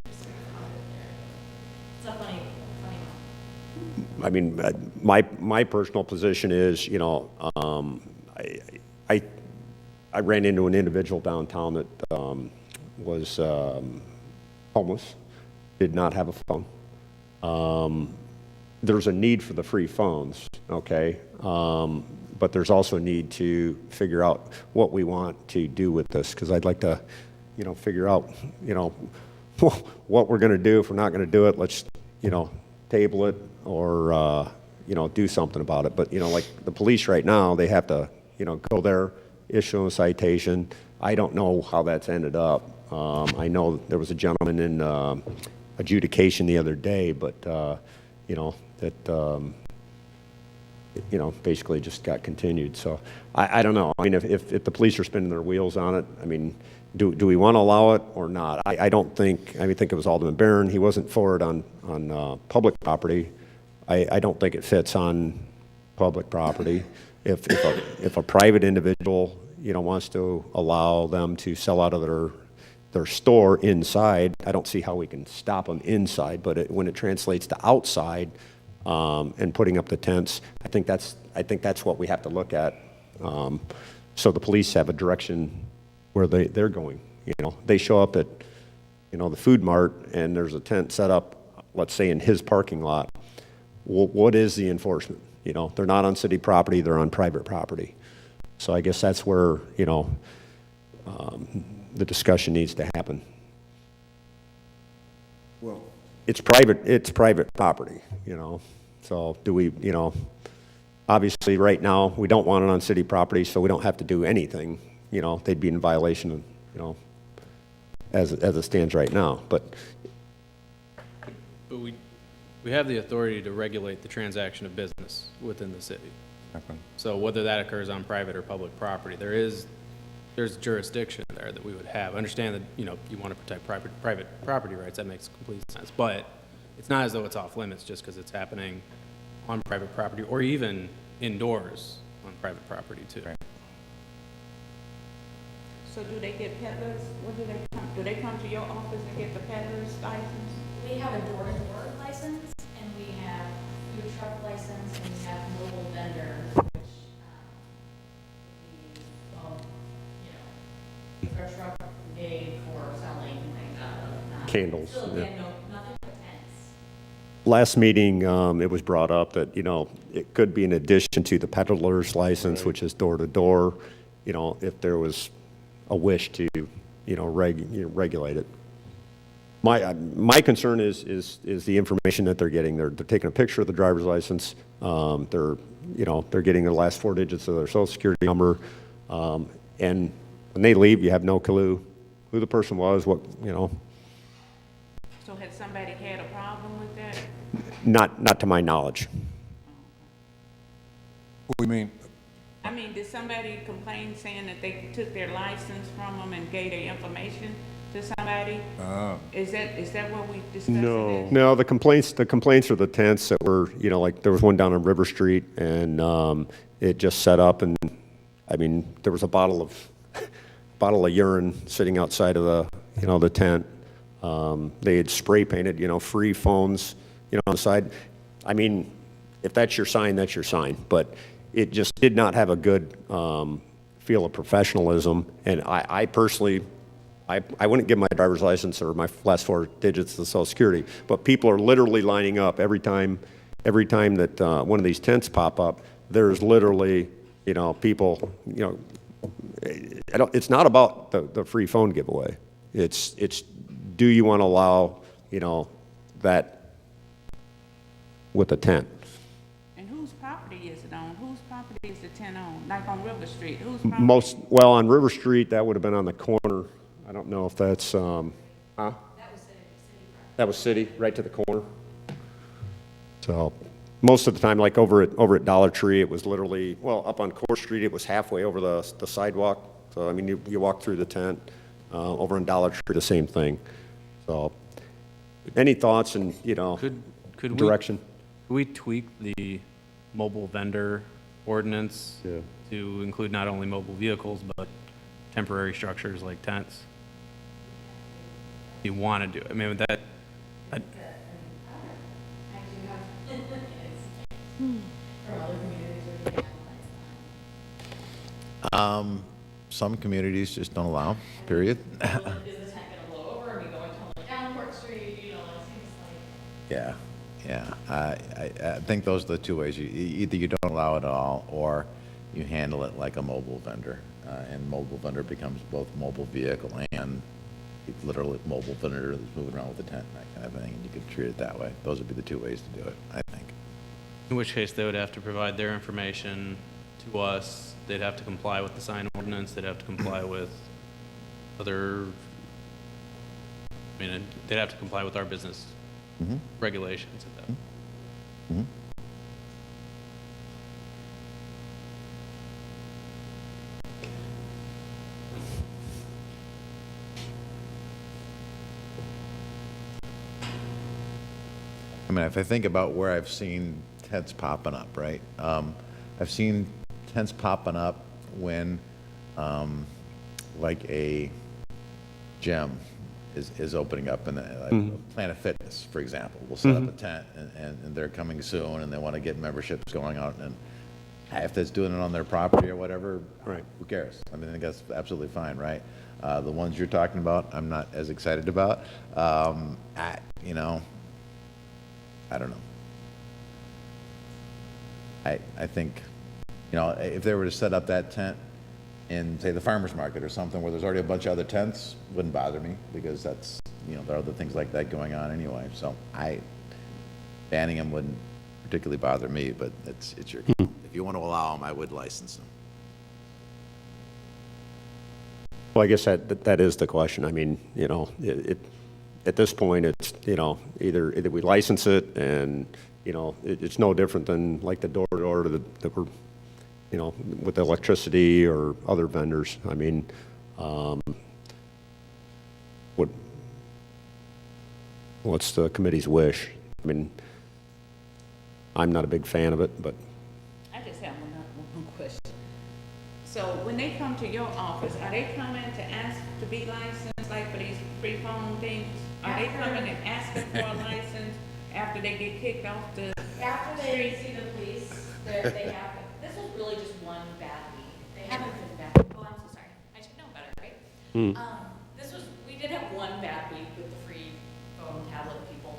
Just a profit there. It's a funny one. I mean, my personal position is, you know, I ran into an individual downtown that was homeless, did not have a phone. There's a need for the free phones, okay? But there's also a need to figure out what we want to do with this, because I'd like to, you know, figure out, you know, what we're going to do. If we're not going to do it, let's, you know, table it or, you know, do something about it. But, you know, like the police right now, they have to, you know, go there, issue a citation. I don't know how that's ended up. I know there was a gentleman in adjudication the other day, but, you know, that, you know, basically just got continued. So I don't know. I mean, if the police are spinning their wheels on it, I mean, do we want to allow it or not? I don't think, I think it was Alderman Barron, he wasn't for it on public property. I don't think it fits on public property. If a private individual, you know, wants to allow them to sell out of their store inside, I don't see how we can stop them inside. But when it translates to outside and putting up the tents, I think that's what we have to look at. So the police have a direction where they're going. You know, they show up at, you know, the food mart and there's a tent set up, let's say in his parking lot. What is the enforcement? You know, they're not on city property, they're on private property. So I guess that's where, you know, the discussion needs to happen. Well, It's private property, you know. So do we, you know, obviously right now we don't want it on city property, so we don't have to do anything. You know, they'd be in violation of, you know, as it stands right now. But we have the authority to regulate the transaction of business within the city. So whether that occurs on private or public property, there's jurisdiction there that we would have. Understand that, you know, you want to protect private property rights, that makes complete sense. But it's not as though it's off limits just because it's happening on private property or even indoors on private property too. Right. So do they get peddlers? What do they come? Do they come to your office and get the peddler's license? We have a door-to-door license, and we have food truck license, and we have mobile vendor, which would be, you know, a truck made for selling like Candles, still, yeah. nothing but tents. last meeting, it was brought up that, you know, it could be in addition to the peddler's license, which is door to door, you know, if there was a wish to, you know, regulate it. My concern is the information that they're getting. They're taking a picture of the driver's license. They're getting the last 4 digits of their social security number. And when they leave, you have no clue who the person was, what, you know. So has somebody had a problem with that? Not to my knowledge. What do you mean? I mean, did somebody complain saying that they took their license from them and gave their information to somebody? Is that what we discussed? No, the complaints are the tents that were, you know, like there was one down on River Street and it just set up and, I mean, there was a bottle of urine sitting outside of the, you know, the tent. They had spray painted, you know, free phones, you know, on the side. I mean, if that's your sign, that's your sign. But it just did not have a good feel of professionalism. And I personally, I wouldn't give my driver's license or my last 4 digits of Social Security. But people are literally lining up every time that one of these tents pop up. There's literally, you know, people, you know, it's not about the free phone giveaway. It's do you want to allow, you know, that with a tent? And whose property is it on? Whose property is the tent on? Like on River Street, whose property? Well, on River Street, that would have been on the corner. I don't know if that's, huh? That was city. That was city, right to the corner. So most of the time, like over at Dollar Tree, it was literally, well, up on Court Street, it was halfway over the sidewalk So, I mean, you walk through the tent, over in Dollar Tree, the same thing. So, any thoughts and, Could we? direction? Could we tweak the mobile vendor ordinance Yeah. to include not only mobile vehicles, but temporary structures like tents? You want to do it? I mean, with that, I do have, from other communities where they have lights Some communities just don't allow, period. on. Is the tent gonna blow over and be going totally down Court Street, it seems like. Yeah, yeah. I think those are the two ways. Either you don't allow it at all, or you handle it like a mobile vendor. And mobile vendor becomes both mobile vehicle and literally mobile vendor that's moving around with a tent, that kind of thing. And you could treat it that way. Those would be the two ways to do it, I think. in which case they would have to provide their information to us. They'd have to comply with the sign ordinance. They'd have to comply with other, they'd have to comply with our business regulations at that point. I mean, if I think about where I've seen tents popping up, right? I've seen tents popping up when, like a gym is opening up in like Planet Fitness, for example, will set up a tent and they're coming soon and they want to get memberships going on, and if that's doing it on their property or whatever, Right. who cares? I mean, I think that's absolutely fine, right? The ones you're talking about, I'm not as excited about. I don't know. I think, if they were to set up that tent in, say, the farmer's market or something where there's already a bunch of other tents, wouldn't bother me, because that's, there are other things like that going on anyway. So banning them wouldn't particularly bother me, but it's your, if you want to allow them, I would license them. Well, I guess that is the question. I mean, at this point, it's, either we license it and, it's no different than like the door-to-door that we're, with electricity or other vendors. I mean, what's the committee's wish? I mean, I'm not a big fan of it, but. I just have one question. So when they come to your office, are they coming to ask to be licensed, like for these free phone things? Are they coming and asking for a license after they get kicked off the After they street? see the police, they have, this was really just one bad week. They haven't been bad. Oh, I'm so sorry. I should know better, right? We did have one bad week with the free phone tablet people.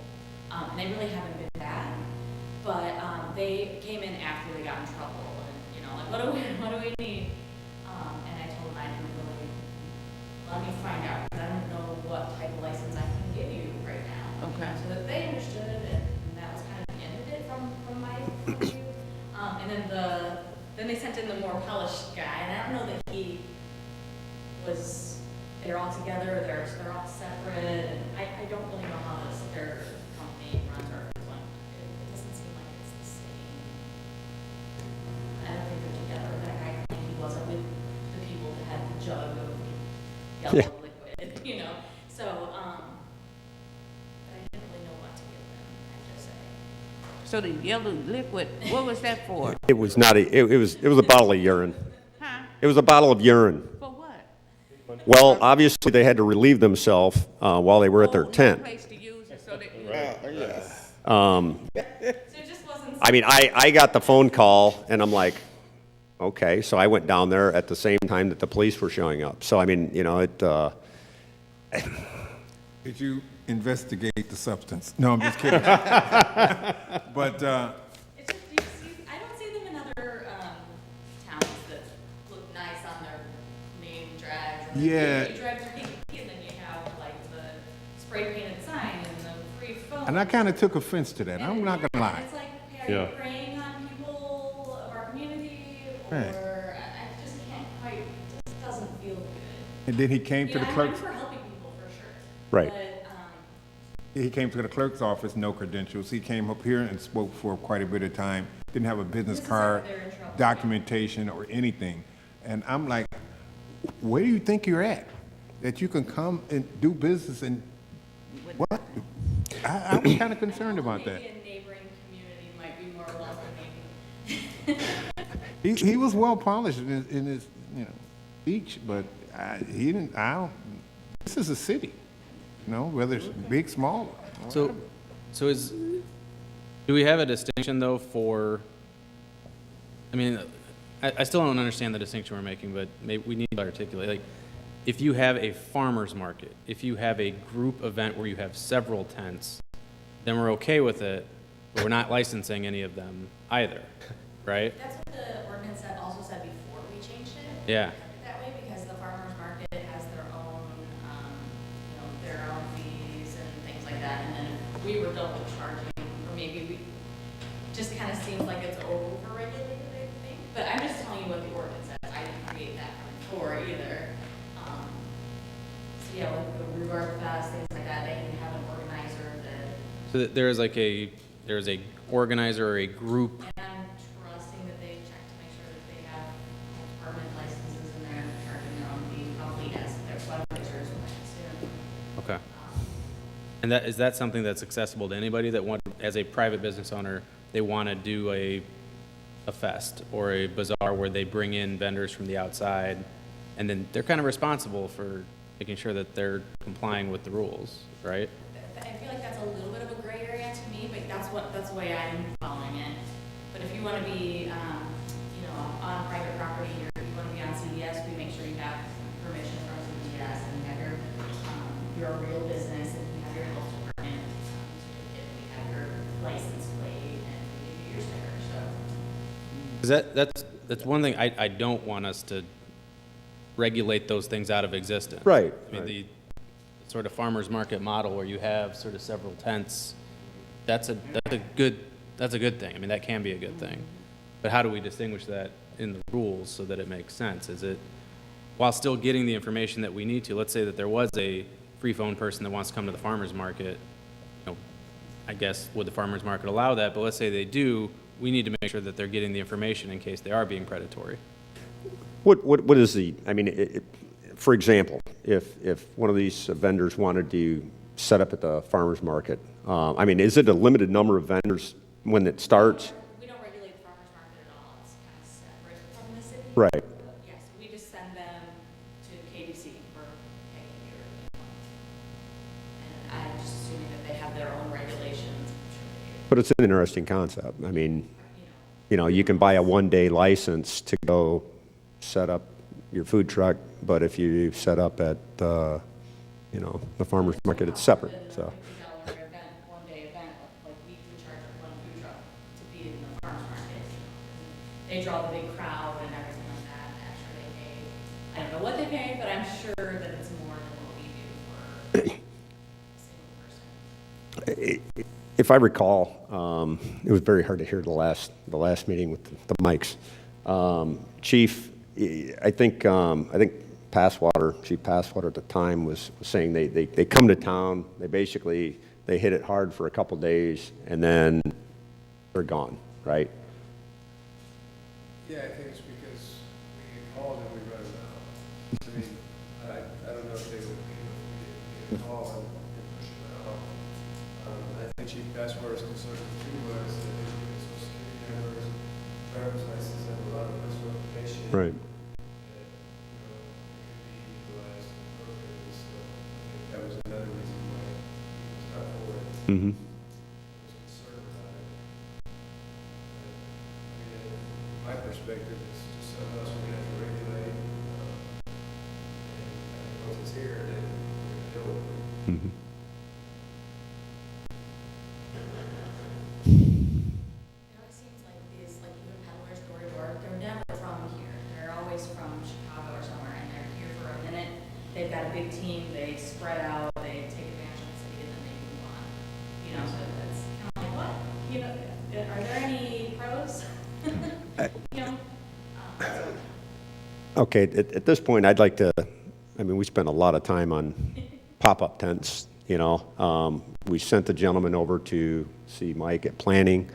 And they really haven't been bad. But, they came in after they got in trouble and, like, what do we need? And I told them I didn't really, let me find out, because I don't know what type of license I can give you right now. Okay. So that they understood, and that was kind of the end of it from my point of view. And then they sent in the more polished guy, and I don't know that he was, they're all together, they're all separate, and I don't really know how their company runs or if it's one. It doesn't seem like it's the same. I don't think they're together. That guy, he wasn't with the people that had the jug of yellow liquid, So, but I didn't really know what to give them, I just say. So the yellow liquid, what was that for? It was not it was a bottle of urine. Huh? It was a bottle of urine. For what? Well, obviously, they had to relieve themselves while they were at their Oh, no tent. place to use it, so they. Yes. So it just wasn't. I mean, I got the phone call, and I'm like, okay. So I went down there at the same time that the police were showing up. So, I mean, Did you investigate the substance? No, I'm just kidding. But, It's just, I don't see them in other towns that look nice on their main drives. And then Yeah. You drive through Kankakee and then you have like the spray painted sign and the free phone. and I kind of took offense to that. And I'm not yeah, gonna lie. It's like, are you Yeah. preying on people of our community? Or Right. I just can't quite, it just doesn't feel good. And then he came to the I'm clerk's, for helping people for sure. Right. But, he came to the clerk's office, no credentials. He came up here and spoke for quite a bit of time. Didn't have a business This is card, after they're in trouble. documentation, or anything. And I'm like, where do you think you're at? That you can come and do business and, what? I was kind of concerned about that. Maybe a neighboring community might be more welcoming. He was well polished in his, you know, speech, but he didn't, this is a city, you know, whether it's big, small. So do we have a distinction though for, I mean, I still don't understand the distinction we're making, but maybe we need to articulate, like, if you have a farmer's market, if you have a group event where you have several tents, then we're okay with it, but we're not licensing any of them either, right? That's what the ordinance also said before we changed it. Yeah. That way, because the farmer's market has their own, their own fees and things like that. And then if we were double charging, or maybe we, just kind of seems like it's over-regulated, I think. But I'm just telling you what the ordinance says. I didn't create that before either. So yeah, like the rhubarb fest, things like that, they can have an organizer that. So that there's a organizer or a group. And I'm trusting that they check to make sure that they have permanent licenses and they're charging their own fees, probably as their fundraisers, I assume. Okay. And is that something that's accessible to anybody that as a private business owner, they want to do a fest or a bazaar where they bring in vendors from the outside, and then they're kind of responsible for making sure that they're complying with the rules, right? I feel like that's a little bit of a gray area to me, but that's the way I'm following it. But if you want to be, on private property, or you want to be on CDS, we make sure you have permission from CDS, and you have you're a real business, and you have your health department certificate, and you have your license plate, and we give you your sticker, so. Because that's one thing I don't want us to regulate those things out of existence. Right, I mean, right. the sort of farmer's market model where you have sort of several tents, that's a good thing. I mean, that can be a good thing. But how do we distinguish that in the rules so that it makes sense? Is it, while still getting the information that we need to, let's say that there was a free phone person that wants to come to the farmer's market, I guess, would the farmer's market allow that? But let's say they do, we need to make sure that they're getting the information in case they are being predatory. What is the, I mean, for example, if one of these vendors wanted to set up at the farmer's market, I mean, is it a limited number of vendors when it starts? We don't regulate the farmer's market at all. It's kind of separate from the city. Right. But yes, we just send them to KDC for paying your, and I'm just assuming that they have their own regulations. I'm sure they do. But it's an interesting concept. I mean, you can buy a one-day license to go set up your food truck, but if you set up at, the farmer's market, it's separate, so. $50 event, one-day event, like we charge one food truck to be in the farmer's market. They draw the big crowd and everything like that. I'm sure they pay, I don't know what they pay, but I'm sure that it's more than what we do for a single person. If I recall, it was very hard to hear the last meeting with the mics. Chief, I think Chief Passwater at the time was saying they come to town, they hit it hard for a couple days, and then they're gone, right? Yeah, I think it's because we get called and we run them out. I mean, I don't know if they would be if we get called and push them out. I think Chief Passwater's concern too was that they give us social security numbers, driver's license, and a lot of personal information. Right. That, could be utilized appropriately, so I think that was another reason why he was not for it. Mm-hmm. Was concerned about it. But, I mean, from my perspective, it's just something else we're gonna have to regulate. And I think once it's here, then we're gonna deal with it. Mm-hmm. It always seems like these, like even peddlers door to door, they're never from here. They're always from Chicago or somewhere, and they're here for a minute. They've got a big team, they spread out, they take advantage of the city, and then they move on. So that's kind of like, what? Are there any pros? Okay, at this point, I'd like to, we spent a lot of time on pop-up tents, We sent the gentleman over to see Mike at planning.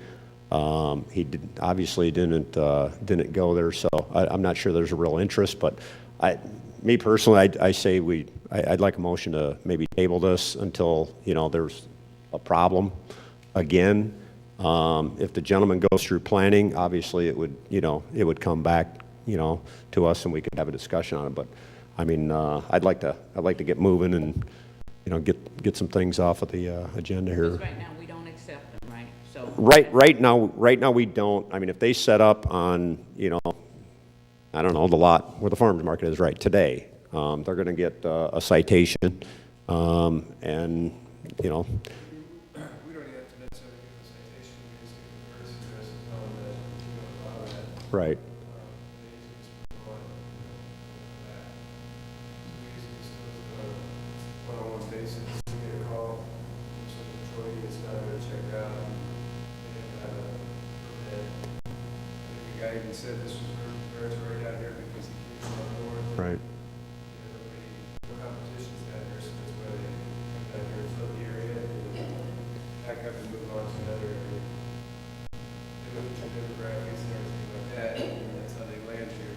He obviously didn't go there, so I'm not sure there's a real interest, but me personally, I say I'd like a motion to maybe table this until, there's a problem again. If the gentleman goes through planning, obviously it would come back, to us and we could have a discussion on it. But, I mean, I'd like to get moving and, get some things off of the agenda here. Because right now, we don't accept them, right? So. Right now we don't. I mean, if they set up on, I don't know, the lot where the farmer's market is right today, they're going to get a citation, and, We don't have to necessarily give a citation, we just give a courtesy notice and tell them that you don't allow that. right. They usually just move on, that. So we usually just do it on a one-on-one basis, we get a call, so the patrol unit's not gonna check it out. They have to have a permit. I think the guy even said this was very right down here because he came from up north. Right. No competition's down here, so that's why they come down here and fill the area, and then pack up and move on to another area. They look at your demographics and everything like that, and that's how they land here.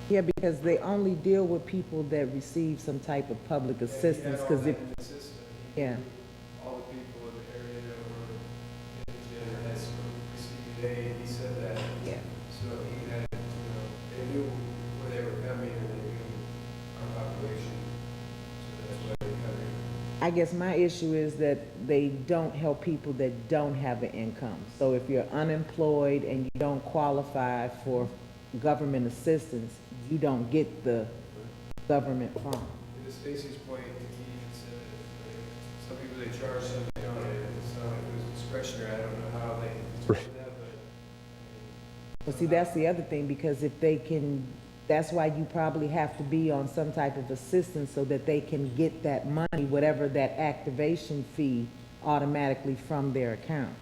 Yeah, because they only deal with people that receive some type of public assistance, because if, In the system, yeah, all the people in the area that were indigent or has received aid, he said that. yeah. So he had, they knew where they were coming and they knew our population. So that's why they come here. I guess my issue is that they don't help people that don't have an income. So if you're unemployed and you don't qualify for government assistance, you don't get the government fund. To Stacy's point, he said that some people they charge, some they don't, and it's not like it was discretionary, I don't know how they did that, but. But see, that's the other thing, because if they can, that's why you probably have to be on some type of assistance so that they can get that money, whatever that activation fee, automatically from their account.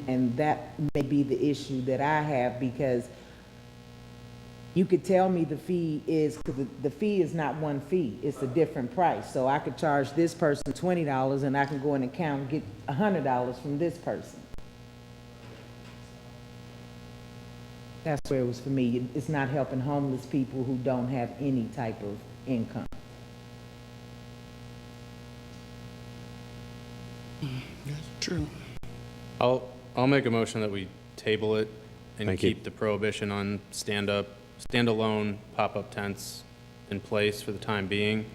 And that may be the issue that I have, because you could tell me the fee is, because the fee is not one fee, it's a different price. So I could charge this person $20 and I can go in the account and get $100 from this person. That's where it was for me. It's not helping homeless people who don't have any type of income. That's true. I'll make a motion that we table it and Thank you. keep the prohibition on standalone pop-up tents in place for the time being.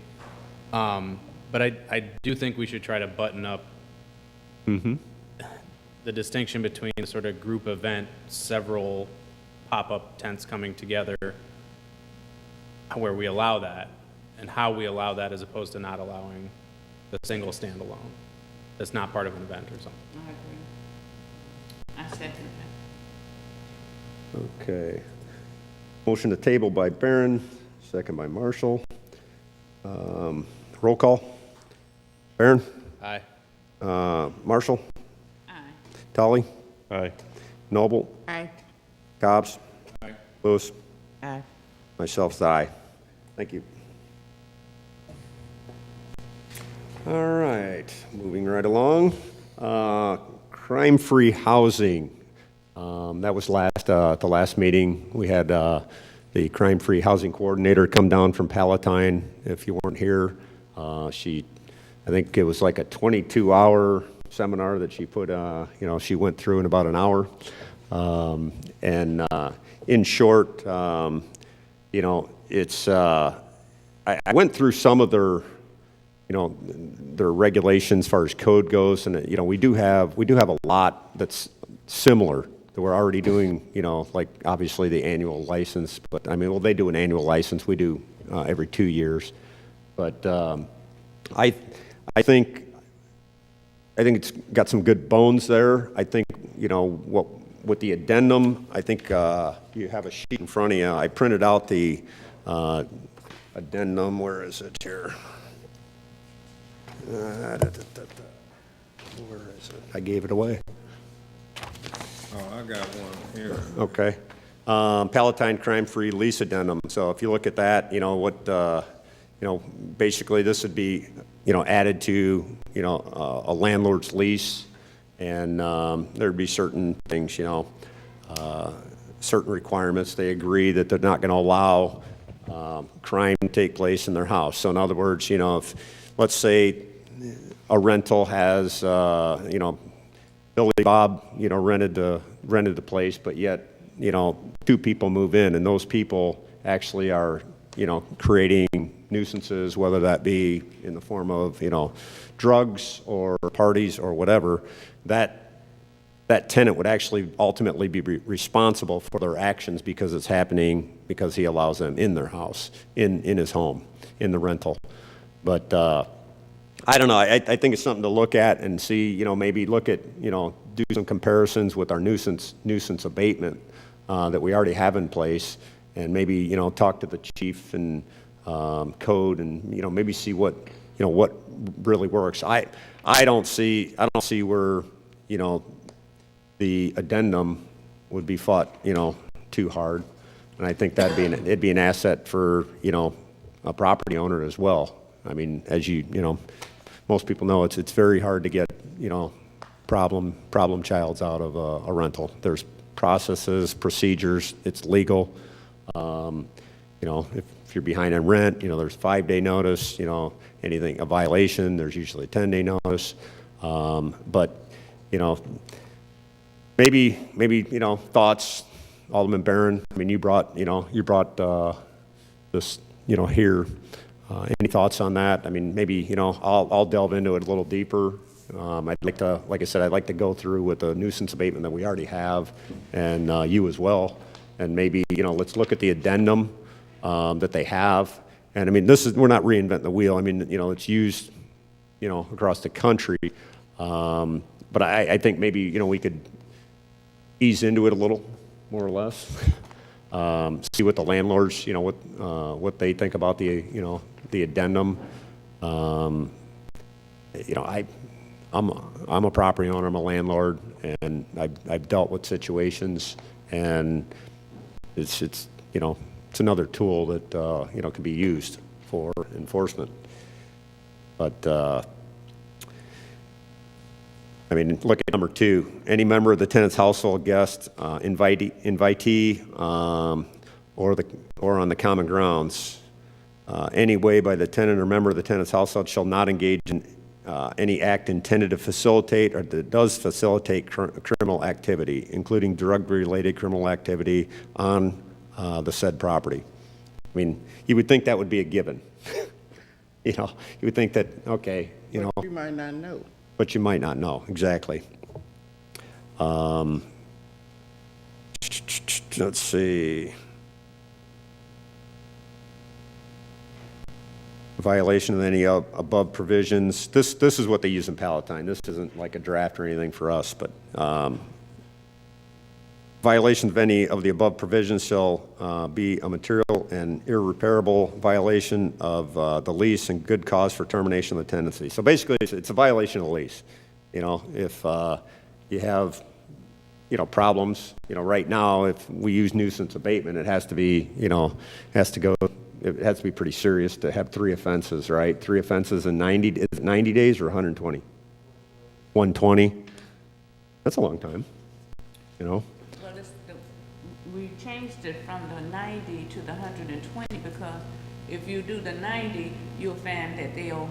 But I do think we should try to button up the distinction between sort of group event, several pop-up tents coming together, where we allow that, and how we allow that as opposed to not allowing the single standalone that's not part of an event or something. I agree. I second that. Okay. Motion to table by Barron, second by Marshall. Roll call. Barron? Aye. Marshall? Aye. Tully? Aye. Noble? Aye. Cobb's? Lewis? Aye. Myself's aye. Thank you. All right, moving right along. Crime-free housing. That was the last meeting. We had the crime-free housing coordinator come down from Palatine. If you weren't here, I think it was like a 22-hour seminar that she put, she went through in about an hour. In short, it's, I went through some of their, their regulations as far as code goes, and, we do have a lot that's similar that we're already doing, like obviously the annual license, but I mean, well, they do an annual license, we do every 2 years. But I think it's got some good bones there. I think, with the addendum, I think you have a sheet in front of you. I printed out the addendum. Where is it here? Where is it? I gave it away. Oh, I got one here. Okay. Palatine crime-free lease addendum. So if you look at that, basically this would be, added to, a landlord's lease, and there'd be certain things, certain requirements. They agree that they're not going to allow crime take place in their house. So in other words, if, let's say, a rental has, Billy Bob, rented the place, but yet, two people move in, and those people actually are, creating nuisances, whether that be in the form of, drugs or parties or whatever, that tenant would actually ultimately be responsible for their actions because it's happening because he allows them in their house, in his home, in the rental. But I don't know. I think it's something to look at and see, maybe look at, do some comparisons with our nuisance abatement that we already have in place, and maybe, talk to the chief and code and, maybe see what really works. I don't see where, the addendum would be fought, too hard. And I think it'd be an asset for, a property owner as well. I mean, as most people know, it's very hard to get, problem childs out of a rental. There's processes, procedures, it's legal. If you're behind on rent, there's 5-day notice, anything, a violation, there's usually a 10-day notice. But, maybe, thoughts, Alderman Barron, I mean, you brought this, here. Any thoughts on that? I mean, maybe, I'll delve into it a little deeper. I'd like to, like I said, I'd like to go through with the nuisance abatement that we already have, and you as well. And maybe, let's look at the addendum that they have. And I mean, we're not reinventing the wheel. I mean, it's used, across the country. But I think maybe, we could ease into it a little, more or less. See what the landlords, what they think about the, the addendum. I'm a property owner, I'm a landlord, and I've dealt with situations, and it's another tool that can be used for enforcement. But I mean, look at number 2. Any member of the tenant's household, guest, invitee, or on the common grounds, any way by the tenant or member of the tenant's household shall not engage in any act intended to facilitate or that does facilitate criminal activity, including drug-related criminal activity on the said property. I mean, you would think that would be a given. You would think that, okay, But you might not know. But you might not know, exactly. Let's see. Violation of any above provisions. This is what they use in Palatine. This isn't like a draft or anything for us, but violation of any of the above provisions shall be a material and irreparable violation of the lease and good cause for termination of the tenancy. So basically, it's a violation of the lease. If you have, problems, right now, if we use nuisance abatement, it has to be, it has to be pretty serious to have 3 offenses, right? 3 offenses in 90 days or 120? 120? That's a long time, Well, we changed it from the 90 to the 120 because if you do the 90, you'll find that they'll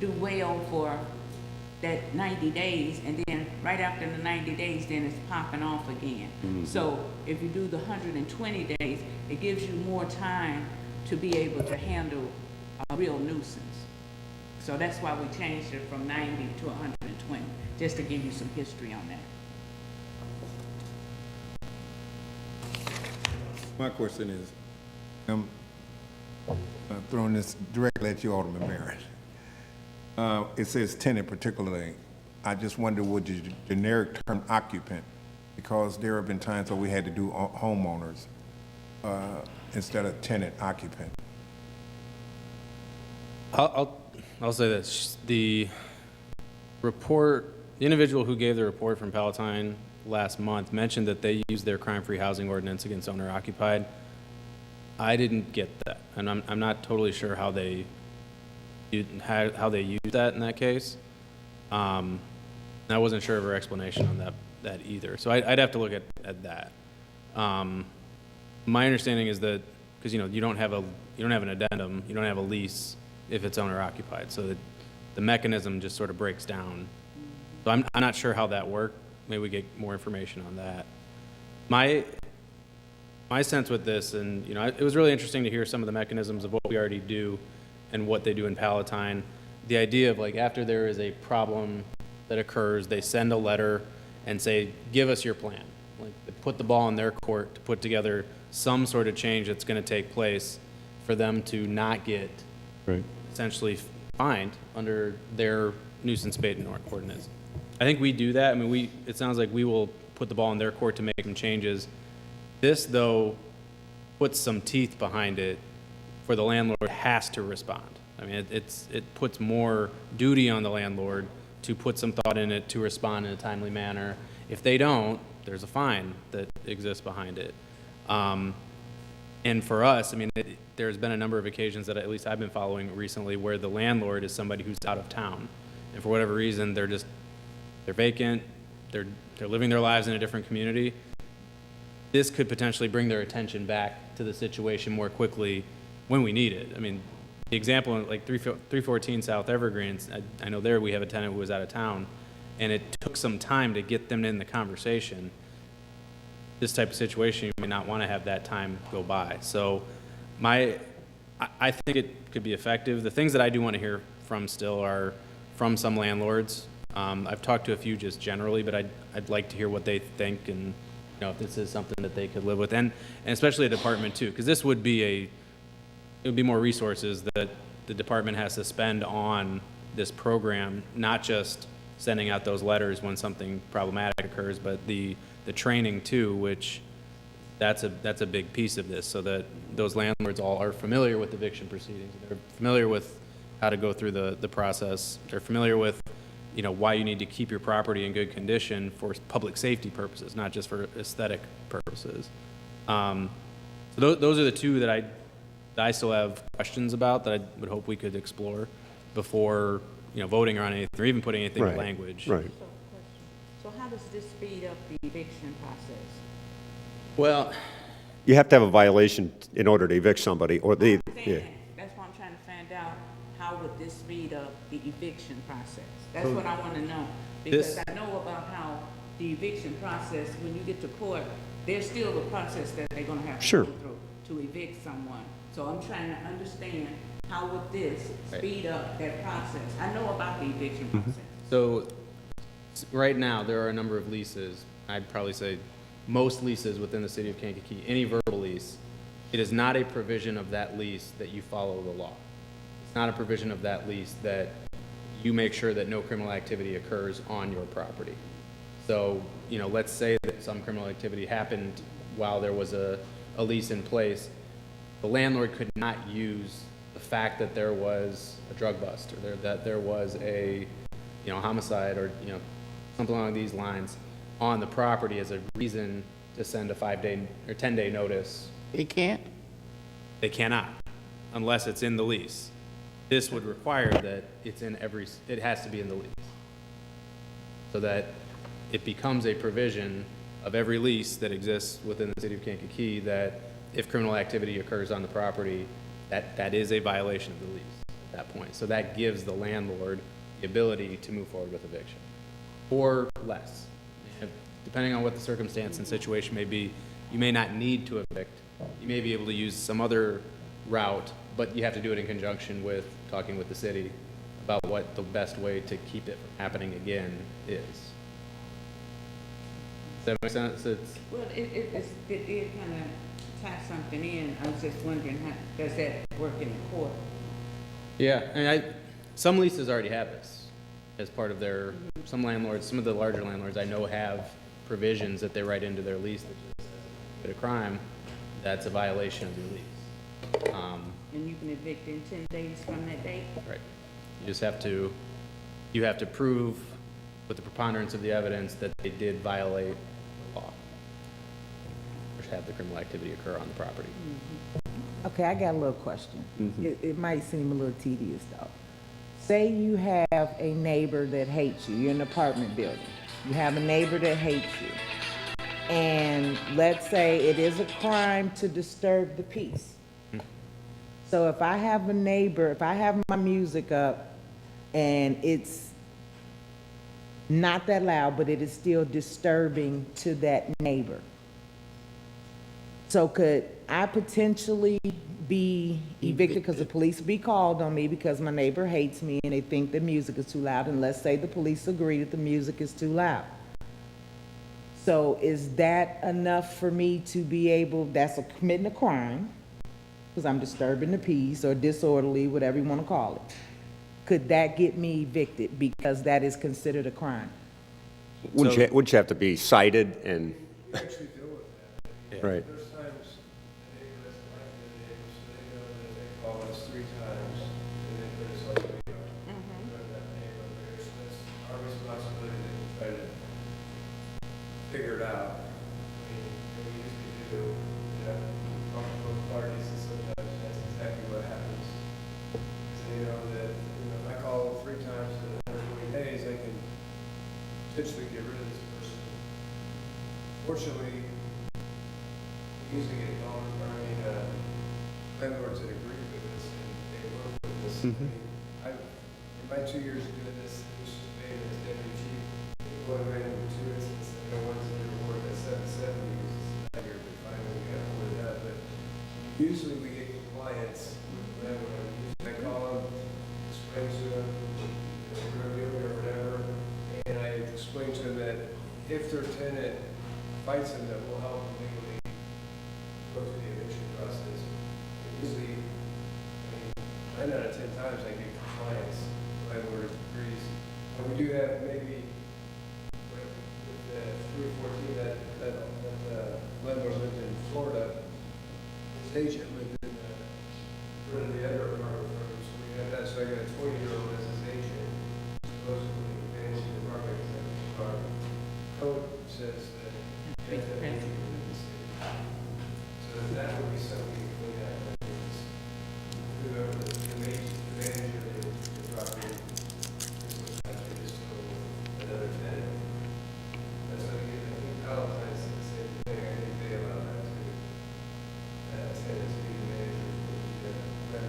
do well for that 90 days, and then right after the 90 days, then it's popping off again. Mm-hmm. So if you do the 120 days, it gives you more time to be able to handle a real nuisance. So that's why we changed it from 90 to 120, just to give you some history on that. My question is, I'm throwing this directly at you, Alderman Barron. It says tenant particularly. I just wonder, would the generic term occupant, because there have been times where we had to do homeowners instead of tenant occupant. I'll say this: the report, the individual who gave the report from Palatine last month mentioned that they used their crime-free housing ordinance against owner-occupied. I didn't get that, and I'm not totally sure how they used that in that case. I wasn't sure of her explanation on that either. So I'd have to look at that. My understanding is that because, you know, you don't have an addendum, you don't have a lease if it's owner occupied, so that the mechanism just sort of breaks down. So I'm not sure how that worked. Maybe we get more information on that. My sense with this, and, you know, it was really interesting to hear some of the mechanisms of what we already do and what they do in Palatine. The idea of, like, after there is a problem that occurs, they send a letter and say, give us your plan. Like, they put the ball in their court to put together some sort of change that's going to take place for them to not get Right. essentially fined under their nuisance abatement ordinance. I think we do that. I mean, it sounds like we will put the ball in their court to make some changes. This, though, puts some teeth behind it for the landlord has to respond. I mean, it puts more duty on the landlord to put some thought in it to respond in a timely manner. If they don't, there's a fine that exists behind it. And for us, I mean, there's been a number of occasions that at least I've been following recently where the landlord is somebody who's out of town. And for whatever reason, they're vacant, they're living their lives in a different community. This could potentially bring their attention back to the situation more quickly when we need it. I mean, the example, like 314 South Evergreens, I know there we have a tenant who was out of town, and it took some time to get them in the conversation. This type of situation, you may not want to have that time go by. So I think it could be effective. The things that I do want to hear from still are from some landlords. I've talked to a few just generally, but I'd like to hear what they think and, you know, if this is something that they could live with, and especially a department too, because this would be it would be more resources that the department has to spend on this program, not just sending out those letters when something problematic occurs, but the training too, which that's a big piece of this, so that those landlords all are familiar with eviction proceedings. They're familiar with how to go through the process. They're familiar with, you know, why you need to keep your property in good condition for public safety purposes, not just for aesthetic purposes. So those are the two that I still have questions about that I would hope we could explore before, you know, voting on anything or even putting anything in Right, language. right. So how does this speed up the eviction process? Well, You have to have a violation in order to evict somebody, or the, yeah. That's why I'm trying to find out, how would this speed up the eviction process? That's what I want to know, because This- I know about how the eviction process, when you get to court, there's still a process that they're gonna have to Sure. go through to evict someone. So I'm trying to understand, how would this Right. speed up that process? I know about the eviction process. so right now, there are a number of leases. I'd probably say most leases within the city of Kankakee, any verbal lease, it is not a provision of that lease that you follow the law. It's not a provision of that lease that you make sure that no criminal activity occurs on your property. So, you know, let's say that some criminal activity happened while there was a lease in place. The landlord could not use the fact that there was a drug bust or that there was a, you know, homicide or, you know, something along these lines on the property as a reason to send a 5-day or 10-day notice. It can't? They cannot, unless it's in the lease. This would require that it has to be in the lease. So that it becomes a provision of every lease that exists within the city of Kankakee that if criminal activity occurs on the property, that is a violation of the lease at that point. So that gives the landlord the ability to move forward with eviction, or less. And depending on what the circumstance and situation may be, you may not need to evict. You may be able to use some other route, but you have to do it in conjunction with talking with the city about what the best way to keep it from happening again is. Does that make sense? Well, it did kind of tie something in. I was just wondering, how does that work in the court? Yeah, and some leases already have this as part of their, some landlords, some of the larger landlords I know have provisions that they write into their lease that just says if you commit a crime, that's a violation of your lease. And you can evict in 10 days from that date? Right. You just have to, prove with the preponderance of the evidence that they did violate the law or have the criminal activity occur on the property. Okay, I got a little question. It might seem a little tedious though. Say you have a neighbor that hates you. You're in an apartment building. You have a neighbor that hates you. And let's say it is a crime to disturb the peace. So if I have a neighbor, if I have my music up and it's not that loud, but it is still disturbing to that neighbor. So could I potentially be evicted because the police be called on me because my neighbor hates me and they think the music is too loud, and let's say the police agree that the music is too loud. So is that enough for me to be able, that's committing a crime, because I'm disturbing the peace or disorderly, whatever you want to call it. Could that get me evicted because that is considered a crime? Wouldn't you have to be cited and, We actually deal with that. right? There's times the neighbor doesn't like the neighbor, so they know that they call us 3 times, and they put us on video. Go to that neighbor, so that's our responsibility to try to figure it out. I mean, we usually do, you know, talk to both parties, and sometimes that's exactly what happens. Because they know that, you know, if I call 3 times in 120 days, I can potentially get rid of this person. Fortunately, we usually get landlords that agree with us and they work with us. I mean, in my 2 years of doing this, which is paid as deputy chief, people have ran into 2 instances, you know, one's in your ward at 770, which is not here, but finally we got hold of that, but usually we get compliance with the landlord. Usually I call them, explain to them, you know, we're gonna be over there or whatever, and I explain to them that if their tenant fights them, that we'll help them legally go through the eviction process. And usually, I mean, 9 out of 10 times I get compliance, the landlord agrees. And we do have maybe, with 314, that landlord lived in Florida, his agent lived in one of the other apartment firms, so we have that, so I got a 20-year-old as his agent, supposedly managing the apartment, because our code says that you have to have an agent within the city. So that would be something you clean out, that is, whoever the manager of the property, is actually just told another tenant. That's what I think Valentine's said the same thing, I think they allow that too. Tenants be the manager, but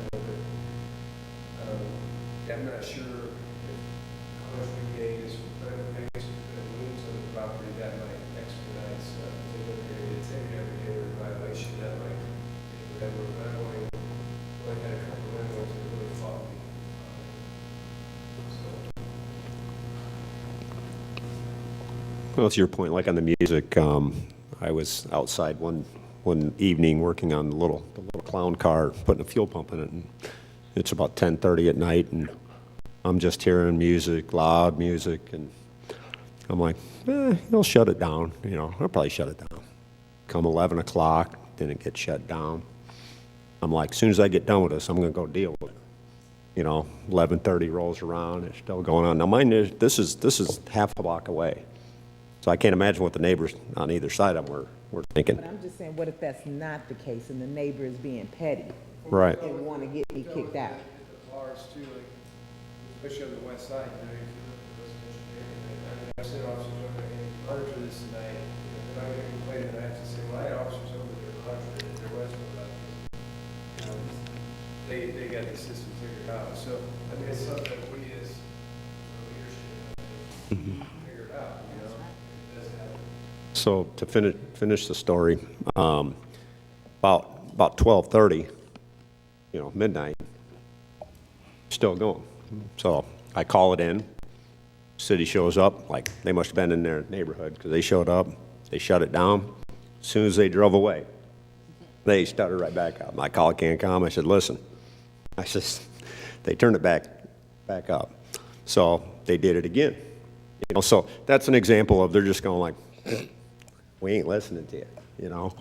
yeah, I'm not sure how much we gain is from liens on the property, that might expedite stuff. If they're going to take every day or violation, that might take whatever. But I've only had a couple of landlords that really fought me. So, Well, to your point, like on the music, I was outside one evening working on the little clown car, putting a fuel pump in it, and it's about 10:30 at night, and I'm just hearing music, loud music, and I'm like, he'll shut it down, you know, I'll probably shut it down. Come 11 o'clock, then it gets shut down. I'm like, as soon as I get done with this, I'm gonna go deal with it. You know, 11:30 rolls around, it's still going on. Now, mind you, this is half a block away, so I can't imagine what the neighbors on either side of them were thinking. But I'm just saying, what if that's not the case and the neighbor is being petty Right. and want to get me kicked out? the bars too, like, especially on the west side, you know, if you look at the residential neighborhood, I mean, I've seen officers over there getting monitored this tonight, you know, they're not gonna complain, and I have to say, well, I had officers over there monitoring it, there was no, you know, they got the system figured out, so, I mean, it's something that we as leadership figured out, you know, it does happen. So to finish the story, about 12:30, you know, midnight, still going. So I call it in, city shows up, like they must have been in their neighborhood because they showed up, they shut it down. As soon as they drove away, they started right back up. My call can't come. I said, listen, I said, they turned it back up. So they did it again. You know, so that's an example of they're just going like, we ain't listening to you, you know.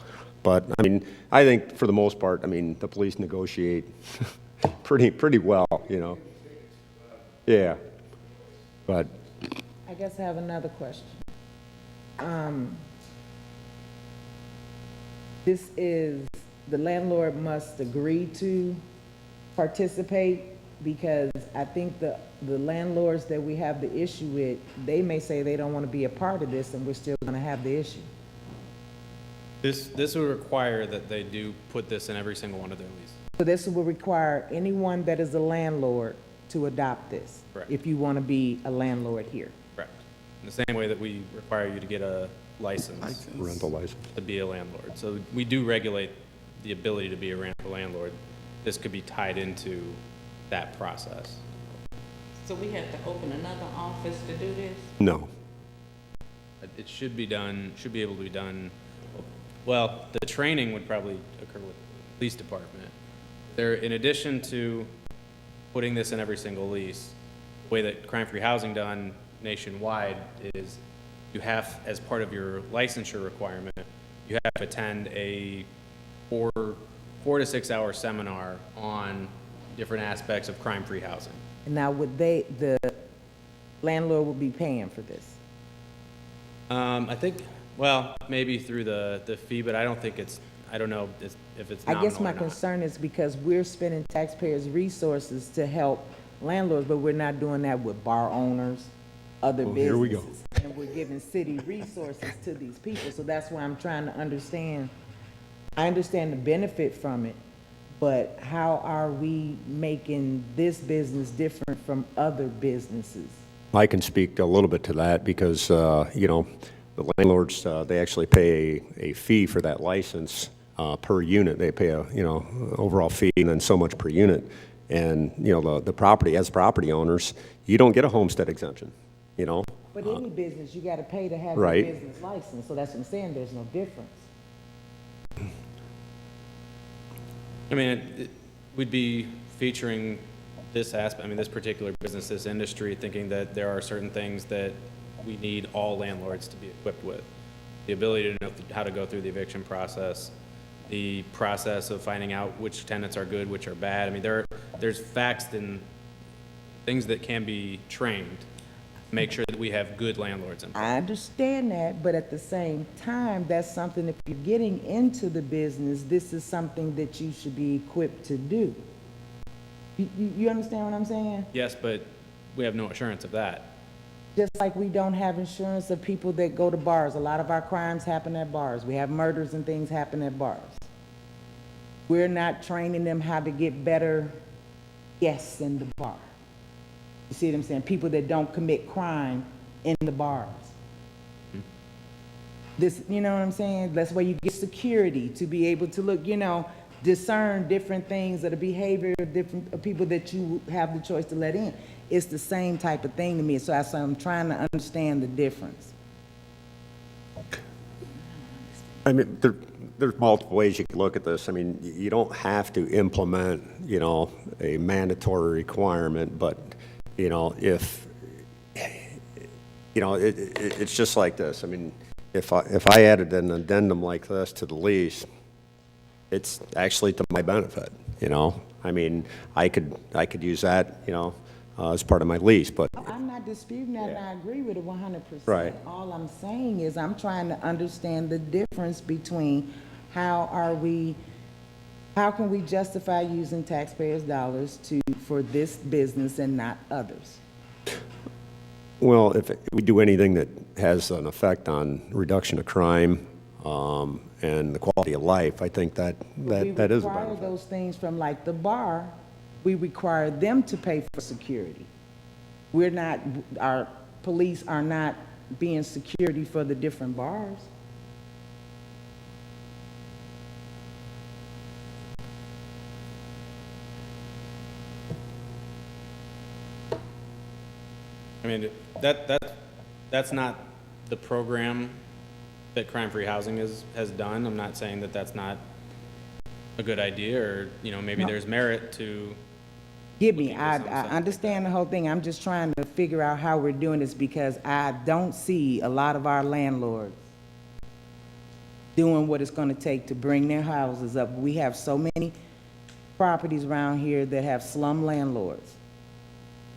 But, I mean, I think for the most part, I mean, the police negotiate pretty well, you know. Yeah. But I guess I have another question. This is, the landlord must agree to participate, because I think the landlords that we have the issue with, they may say they don't want to be a part of this, and we're still going to have the issue. This would require that they do put this in every single one of their leases. So this will require anyone that is a landlord to adopt this? Correct. If you want to be a landlord here? Correct. In the same way that we require you to get a license Rental license. to be a landlord. So we do regulate the ability to be a landlord. This could be tied into that process. So we have to open another office to do this? No. It should be done, should be able to be done, well, the training would probably occur with the police department. There, in addition to putting this in every single lease, the way that crime-free housing done nationwide is you have, as part of your licensure requirement, you have to attend a 4 to 6 hour seminar on different aspects of crime-free housing. And now would the landlord would be paying for this? I think, well, maybe through the fee, but I don't think it's, I don't know if it's I nominal guess my or not. concern is because we're spending taxpayers' resources to help landlords, but we're not doing that with bar owners, other Oh, businesses. here we go. And we're giving city resources to these people, so that's why I'm trying to understand. I understand the benefit from it, but how are we making this business different from other businesses? I can speak a little bit to that because, you know, the landlords, they actually pay a fee for that license per unit. They pay a, you know, overall fee and then so much per unit. And, you know, the property, as property owners, you don't get a homestead exemption, you know? But any business, you gotta pay to have your Right. business license, so that's what I'm saying, there's no difference. I mean, we'd be featuring this aspect, I mean, this particular business, this industry, thinking that there are certain things that we need all landlords to be equipped with. The ability to know how to go through the eviction process, the process of finding out which tenants are good, which are bad. I mean, there's facts and things that can be trained to make sure that we have good landlords in place. I understand that, but at the same time, that's something, if you're getting into the business, this is something that you should be equipped to do. You understand what I'm saying? Yes, but we have no assurance of that. Just like we don't have insurance of people that go to bars. A lot of our crimes happen at bars. We have murders and things happen at bars. We're not training them how to get better guests in the bar. You see what I'm saying? People that don't commit crime in the bars. This, you know what I'm saying? That's where you get security to be able to look, you know, discern different things of the behavior of different people that you have the choice to let in. It's the same type of thing to me, so I'm trying to understand the difference. I mean, there's multiple ways you can look at this. I mean, you don't have to implement, you know, a mandatory requirement, but, you know, if, you know, it's just like this. I mean, if I added an addendum like this to the lease, it's actually to my benefit, you know? I mean, I could use that, you know, as part of my lease, but I'm not disputing that, and I agree with it 100%. Right. All I'm saying is I'm trying to understand the difference between how can we justify using taxpayers' dollars for this business and not others? well, if we do anything that has an effect on reduction of crime and the quality of life, I think that is a We require benefit. those things from, like, the bar. We require them to pay for security. We're not, our police are not being security for the different bars. I mean, that's not the program that crime-free housing has done. I'm not saying that that's not a good idea, or, you know, maybe No. there's merit to, Give me, looking I for something like understand the whole thing. I'm just trying to figure out how we're doing this because I don't see a lot of our landlords doing what it's gonna take to bring their houses up. We have so many properties around here that have slum landlords.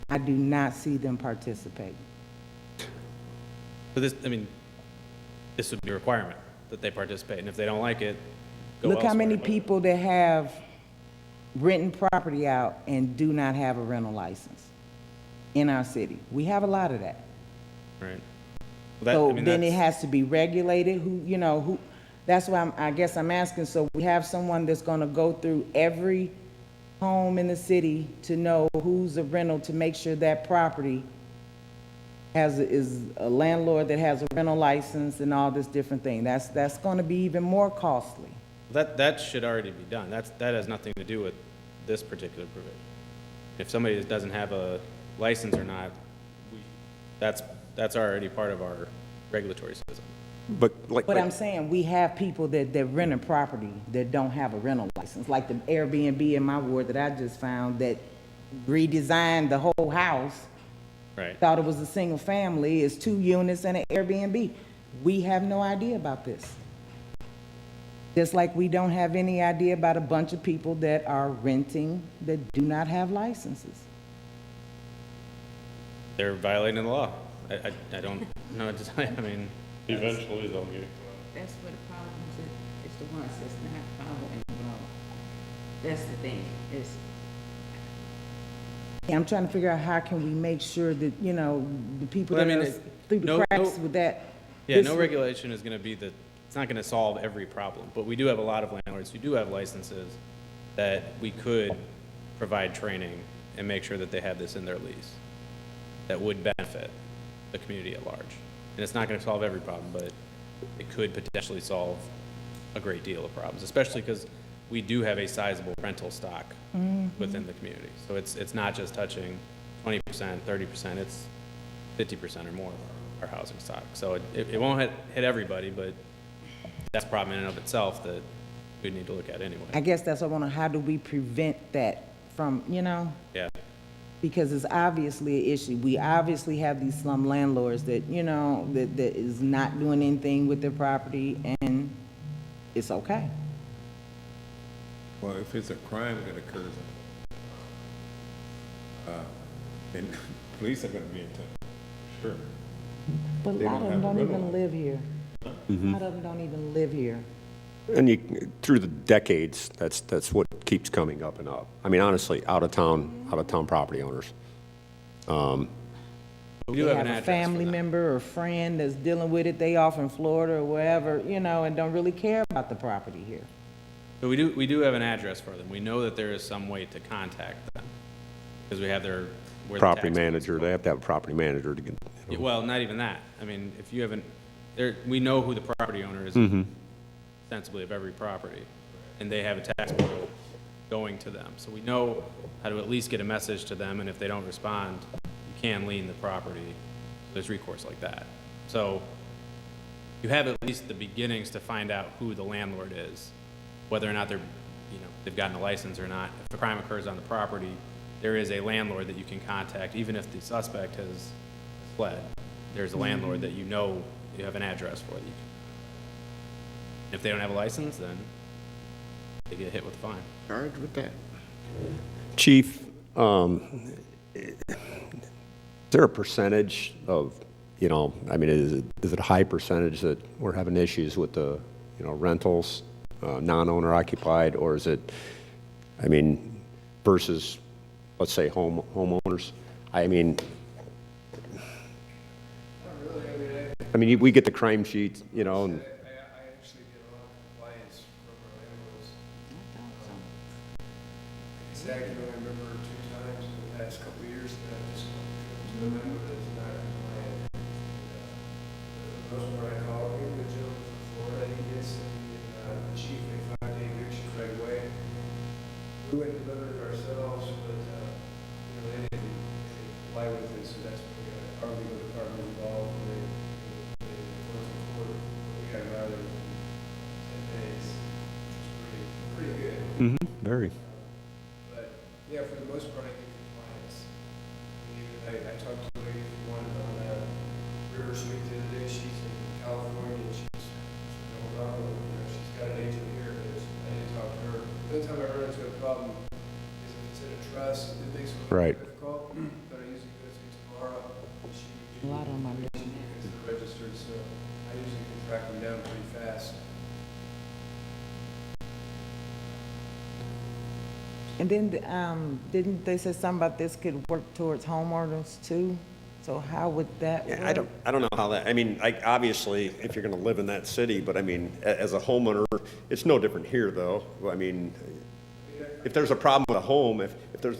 I do not see them participating. but this, I mean, this would be a requirement that they participate, and if they don't like it, go Look how many elsewhere. people that have renting property out and do not have a rental license in our city. We have a lot of that. Right. Well, that- I So mean, then it that's- has to be regulated, that's why I guess I'm asking, so we have someone that's gonna go through every home in the city to know who's a rental, to make sure that property is a landlord that has a rental license and all this different thing. That's gonna be even more costly. That should already be done. That has nothing to do with this particular provision. If somebody doesn't have a license or not, that's already part of our regulatory system. But like, But I'm saying, we have people that rent a property that don't have a rental license, like the Airbnb in my ward that I just found that redesigned the whole house. Right. Thought it was a single family, it's 2 units and an Airbnb. We have no idea about this. Just like we don't have any idea about a bunch of people that are renting that do not have licenses. They're violating the law. I don't know what to tell you. I mean, Eventually, they'll get That's what the problem is, it's the ones that's not following the law. That's the thing, is, Yeah, I'm trying to figure out how can we make sure that, you know, the people Well, I that mean, are through the no- cracks no- with that. yeah, this- no regulation is gonna be it's not gonna solve every problem, but we do have a lot of landlords who do have licenses that we could provide training and make sure that they have this in their lease that would benefit the community at large. And it's not gonna solve every problem, but it could potentially solve a great deal of problems, especially because we do have a sizable rental stock within the community. So it's not just touching 20%, 30%, it's 50% or more of our housing stock. So it won't hit everybody, but that's a problem in and of itself that we need to look at anyway. I guess that's what I want to, how do we prevent that from, you know? Yeah. Because it's obviously an issue. We obviously have these slum landlords that, you know, that is not doing anything with their property, and it's okay. Well, if it's a crime that occurs, then police are gonna be in touch. Sure. But a They lot don't of them have a don't rental even live here. A lot of them don't even live here. and through the decades, that's what keeps coming up and up. I mean, honestly, out of town property owners. We do They have have an a address for family them. member or friend that's dealing with it, they off in Florida or wherever, you know, and don't really care about the property here. But we do have an address for them. We know that there is some way to contact them because we have where the Property tax bills manager, go. they have to have a property manager to get, Yeah, well, not even that. I mean, if you haven't, we know who the property owner is ostensibly of every property, and they have a tax bill going to them. So we know how to at least get a message to them, and if they don't respond, you can lien the property. There's recourse like that. So you have at least the beginnings to find out who the landlord is, whether or not they've gotten a license or not. If a crime occurs on the property, there is a landlord that you can contact, even if the suspect has fled. There's a landlord that you know you have an address for. If they don't have a license, then they get hit with a fine. Charged with that. Chief, is there a percentage of, you know, I mean, is it a high percentage that we're having issues with the, you know, rentals, non-owner occupied, or is it, I mean, versus, let's say, homeowners? I mean, we get the crime sheets, you know, and I actually get a lot of compliance from our landlords. Exactly, I remember 2 times in the past couple of years that I just come to a landlord that's not compliant. For the most part, I call him, the gentleman from Florida, he gets the chief a 5-day eviction right away. We went and delivered it ourselves, but, they didn't comply with it, so that's when we got our legal department involved, and they went to court. We got him out of there in 10 days, which is pretty good. very. But, yeah, for the most part, I get compliance. I talked to a lady from one on River Street the other day, she's in California, and she's no problem, she's got an agent here, but I didn't talk to her. The only time I run into a problem is if it's in a trust, it makes it a Right. little difficult, but I usually go to tomorrow, and she A lot of them are doing is registered, so I usually can track them down pretty fast. And then, didn't they say something about this could work towards homeowners too? So how would that work? Yeah, I don't know how that, I mean, obviously, if you're gonna live in that city, but I mean, as a homeowner, it's no different here, though. I mean, if there's a problem with a home, if there's,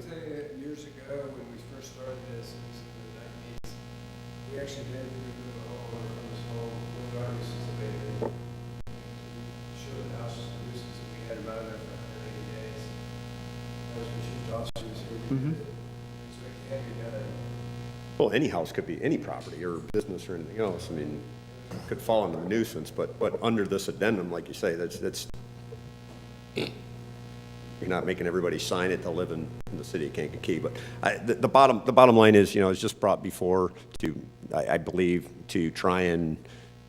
Years ago, when we first started this, it was in the 90s, we actually did remove a homeowner from his home with our nuisance abatement. We showed the house as a nuisance, and we had him out of there for 180 days. That was when Chief Officer was here. We did it. So it can be done. well, any house could be any property or business or anything else. I mean, could fall under the nuisance, but under this addendum, like you say, that's, you're not making everybody sign it to live in the city of Kankakee. But the bottom line is, it's just brought before to, I believe, to try and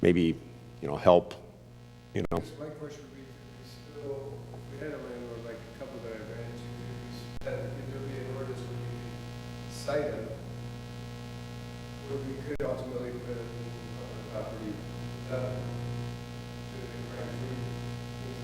maybe, help, My question would be, if we had a landlord, like a couple that I ran into, that if there be an ordinance where you could cite them, where we could ultimately put it on the property, to the crime free.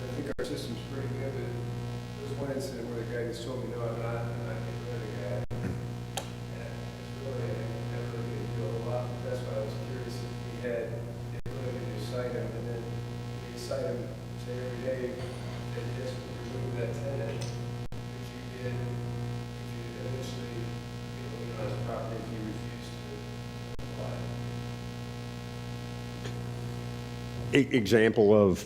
I think our system's pretty good, but there was one incident where the guy just told me, no, I'm not getting rid of the guy. And it's really, I never really do a lot, that's why I was curious if we had the ability to cite him, and then you cite him, say every day, that yes, we remove that tenant, which you did, if you eventually get a lien on his property if you refuse to apply. example of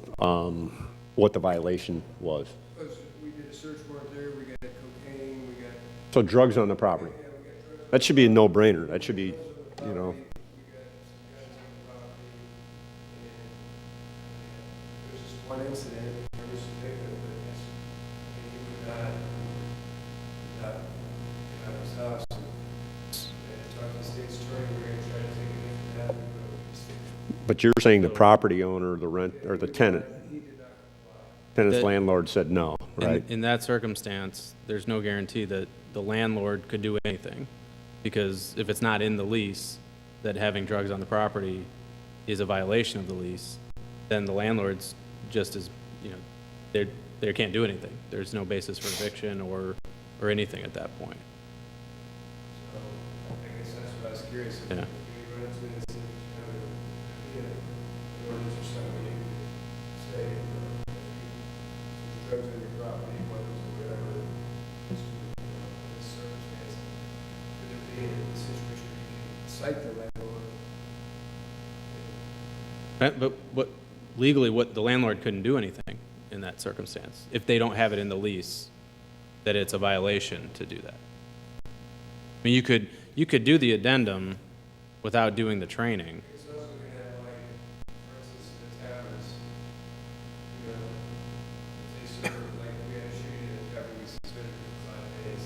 what the violation was. Because we did a search warrant there, we got cocaine, we got, So drugs on the property. yeah, we got drugs. That should be a no-brainer. That should be, We got some guns on the property, and there was just one incident, there was a victim, but yes, he would not get out of his house. And talk to the state's attorney, we're gonna try to take it in from that, but but you're saying the property owner, the rent, or the tenant, he did not comply. tenant's That- landlord said no, right? In that circumstance, there's no guarantee that the landlord could do anything, because if it's not in the lease that having drugs on the property is a violation of the lease, then the landlord's just as, they can't do anything. There's no basis for eviction or anything at that point. So I guess that's what I was curious if Yeah. you run into this, if you have an ordinance or something, you could say, if there's drugs on your property, weapons or whatever, just, this circumstance, could there be a situation where you can cite the landlord? But legally, the landlord couldn't do anything in that circumstance. If they don't have it in the lease, that it's a violation to do that. I mean, you could do the addendum without doing the training. It's also gonna have like, for instance, the taverns, if they serve, like, we had a shooting in the tavern, we suspended for 5 days.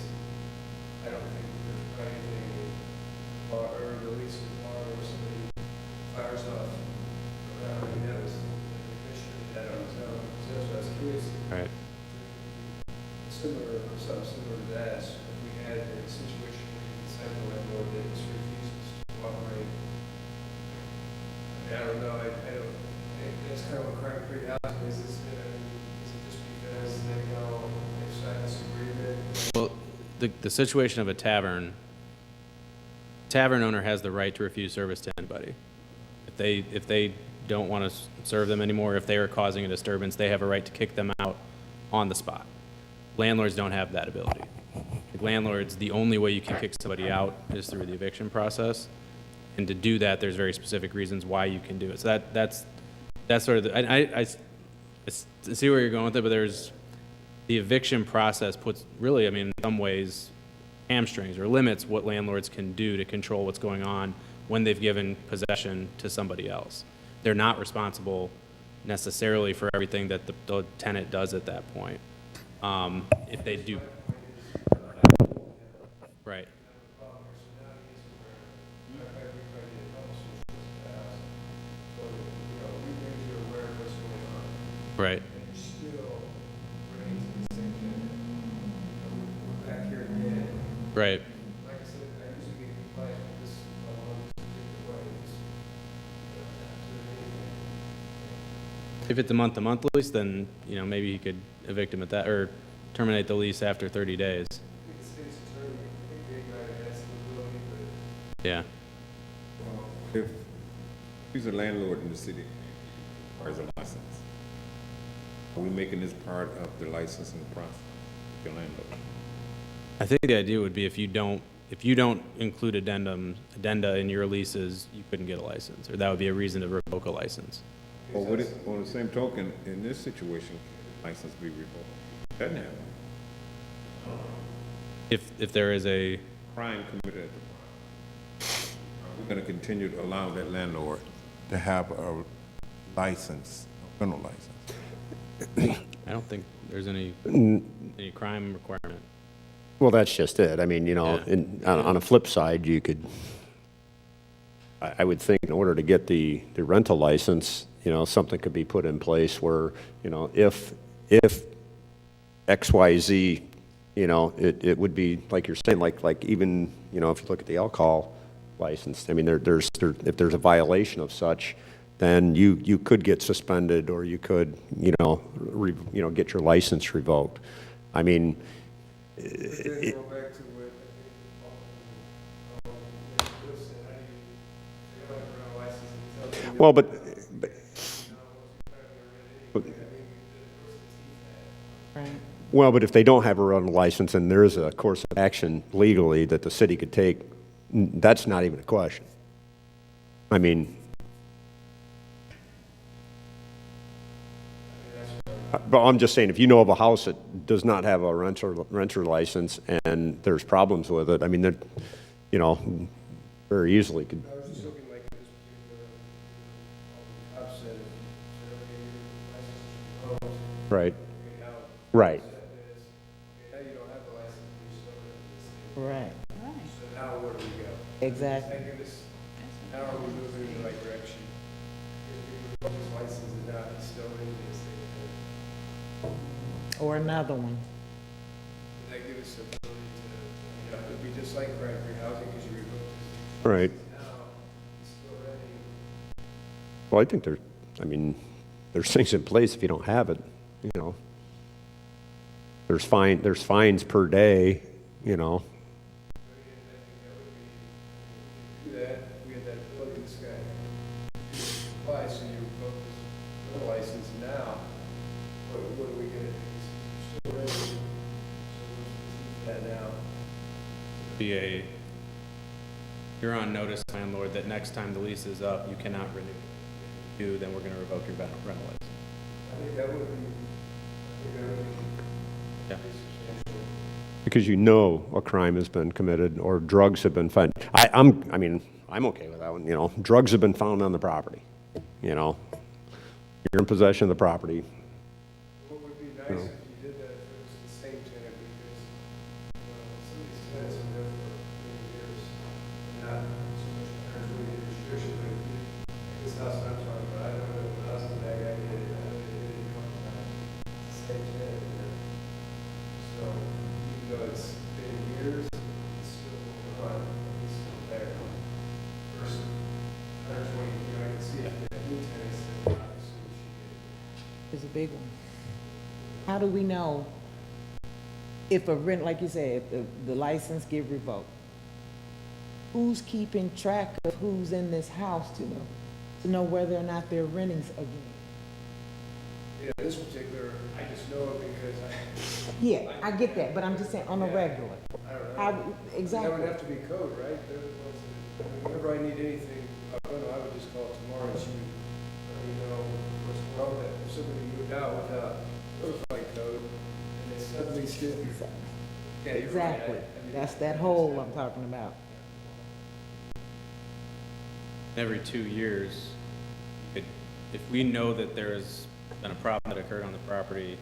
I don't think there's probably anything in bar, or the lease of the bar, or somebody fires off. I mean, that was, the commissioner did that on his own, so that's what I was curious. Right. Similar, or something similar to that, if we had a situation where you could cite the landlord that just refuses to cooperate. I don't know, I don't, that's kind of what crime-free housing is, is it just because they go, they've signed this agreement? Well, the situation of a tavern owner has the right to refuse service to anybody. If they don't want to serve them anymore, if they are causing a disturbance, they have a right to kick them out on the spot. Landlords don't have that ability. Landlords, the only way you can kick somebody out is through the eviction process. And to do that, there's very specific reasons why you can do it. So that's sort of the, I see where you're going with it, but there's, the eviction process puts really, I mean, in some ways, hamstrings or limits what landlords can do to control what's going on when they've given possession to somebody else. They're not responsible necessarily for everything that the tenant does at that point. If they do. Right. Right. Right. Like I said, I usually get compliant with this along this particular way. If it's a month-to-month lease, then, maybe he could evict him at that, or terminate the lease after 30 days. Yeah. If he's a landlord in the city, requires a license. Are we making this part of the licensing process? your landlord. I think the idea would be if you don't include addenda in your leases, you couldn't get a license, or that would be a reason to revoke a license. Or would it, on the same token, in this situation, license be revoked? Doesn't happen. If there is a, Crime committed at the crime. We're gonna continue to allow that landlord to have a license, a rental license. I don't think there's any crime requirement. Well, that's just it. I mean, you know, on a flip side, you could, I would think in order to get the rental license, you know, something could be put in place where, you know, if XYZ, you know, it would be, like you're saying, like even, you know, if you look at the alcohol license, I mean, if there's a violation of such, then you could get suspended, or you could, you know, get your license revoked. I mean, Go back to what I think, Bill said, how do you have a rental license and tell them well, but Right. well, but if they don't have a rental license and there is a course of action legally that the city could take, that's not even a question. I mean, but I'm just saying, if you know of a house that does not have a renter license and there's problems with it, I mean, that, you know, very easily could. I was just looking like this particular, cop said, okay, your license is revoked. Right. Okay, now, Right. set this. Okay, now you don't have the license, you still have this. Right, So now where do we go? exactly. Taking this, now are we moving in the right direction? If we revoke his license and now he's still in this thing, Or another one. would that give us the ability to, you know, it would be just like rent-free housing because you revoked his. Right. Now, he's still renting. Well, I think there's things in place if you don't have it, you know. There's fines per day, you know. Do that, we had that ability, this guy, apply, so you revoke his rental license now, what are we gonna do? He's still renting, so what's the teeth of that now? You're on notice, landlord, that next time the lease is up, you cannot renew. If you do, then we're gonna revoke your rental license. I think that would be, Yeah. substantial. Because you know a crime has been committed or drugs have been found. I'm okay with that one, you know. Drugs have been found on the property, you know. You're in possession of the property. What would be nice if you did that if it was the same tenant, because, you know, some of these tenants have been there for many years, and not so much there's really a restriction, but this house that I'm talking about, I don't know the house in the back, I get it, I know they did it one time, it's the same tenant there. So, even though it's been years, it's still going on, it's still there. First, 120, you know, I can see if you have new tenants, then obviously we should get. It's a big one. How do we know if a rent, like you said, if the license get revoked? Who's keeping track of who's in this house to know whether or not they're renting again? Yeah, this particular, I just know it because Yeah, I get that, but I'm just saying on a regular. I don't know. How, That would exactly. have to be code, right? They're the ones that, whenever I need anything, I would just call tomorrow and she would let me know what's wrong with that. If somebody moved out without notified code and they suddenly still. Yeah, you're right. Exactly. That's that hole I'm talking about. Every 2 years, if we know that there's been a problem that occurred on the property,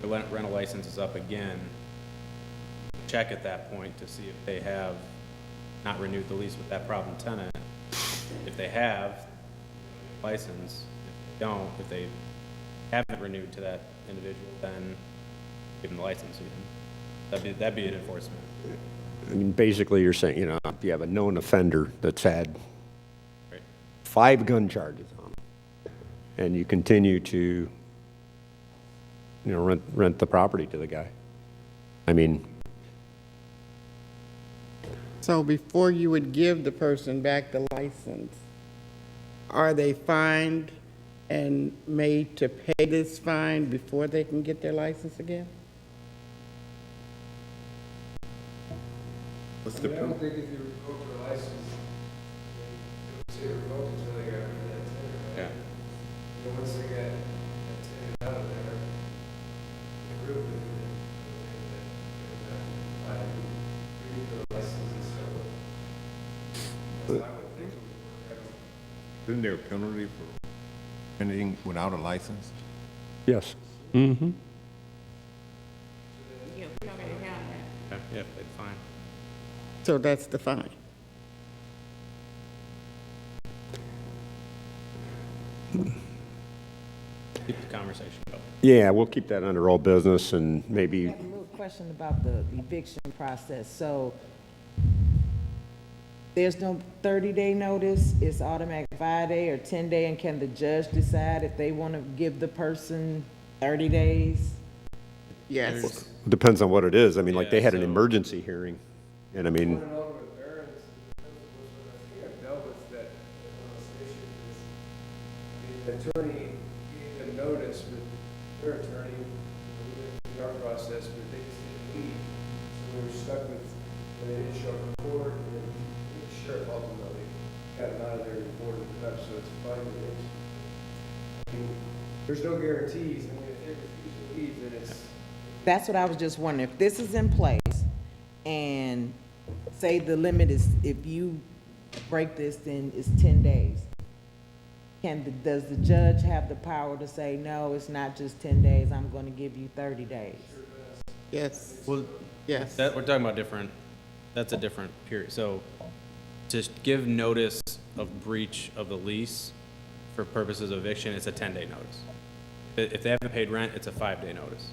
when the rental license is up again, check at that point to see if they have not renewed the lease with that problem tenant. If they have, license. If they don't, if they haven't renewed to that individual, then give them the license again. That'd be an enforcement. I mean, basically, you're saying, you know, if you have a known offender that's had Right. 5 gun charges on him, and you continue to, you know, rent the property to the guy. I mean, So before you would give the person back the license, are they fined and made to pay this fine before they can get their license again? What's I the mean, I don't penalty? think if you revoke the license, you would say revoke until they got rid of that tenant, right? Yeah. And once they got that tenant out of there, they really didn't think that they would have to renew the license and so on. That's how I would think it would work. I don't. Isn't there a penalty for anything without a license? Yes. Yeah, we already have that. Yeah, it's fine. So that's the fine. Keep the conversation going. Yeah, we'll keep that under all business and I maybe, have a little question about the eviction process. So there's no 30-day notice, it's automatic 5-day or 10-day, and can the judge decide if they want to give the person 30 days? Yes. depends on what it is. I mean, like, they had an Yeah, so- emergency hearing, and I mean, Going over with Barron's, I think I've dealt with that, issue, is the attorney gave them notice, but their attorney, we went through our process, but they just didn't leave. So we were stuck with, when they didn't show up in court, and then the sheriff ultimately got them out of there and boarded it up, so it's a fine eviction. I mean, there's no guarantees, I mean, if they refuse to leave, then it's, That's what I was just wondering, if this is in place, and say the limit is, if you break this, then it's 10 days. Does the judge have the power to say, no, it's not just 10 days, I'm going to give you 30 days? Yes. Well, Yes. that, we're talking about different, that's a different period. So to give notice of breach of the lease for purposes of eviction, it's a 10-day notice. If they haven't paid rent, it's a 5-day notice.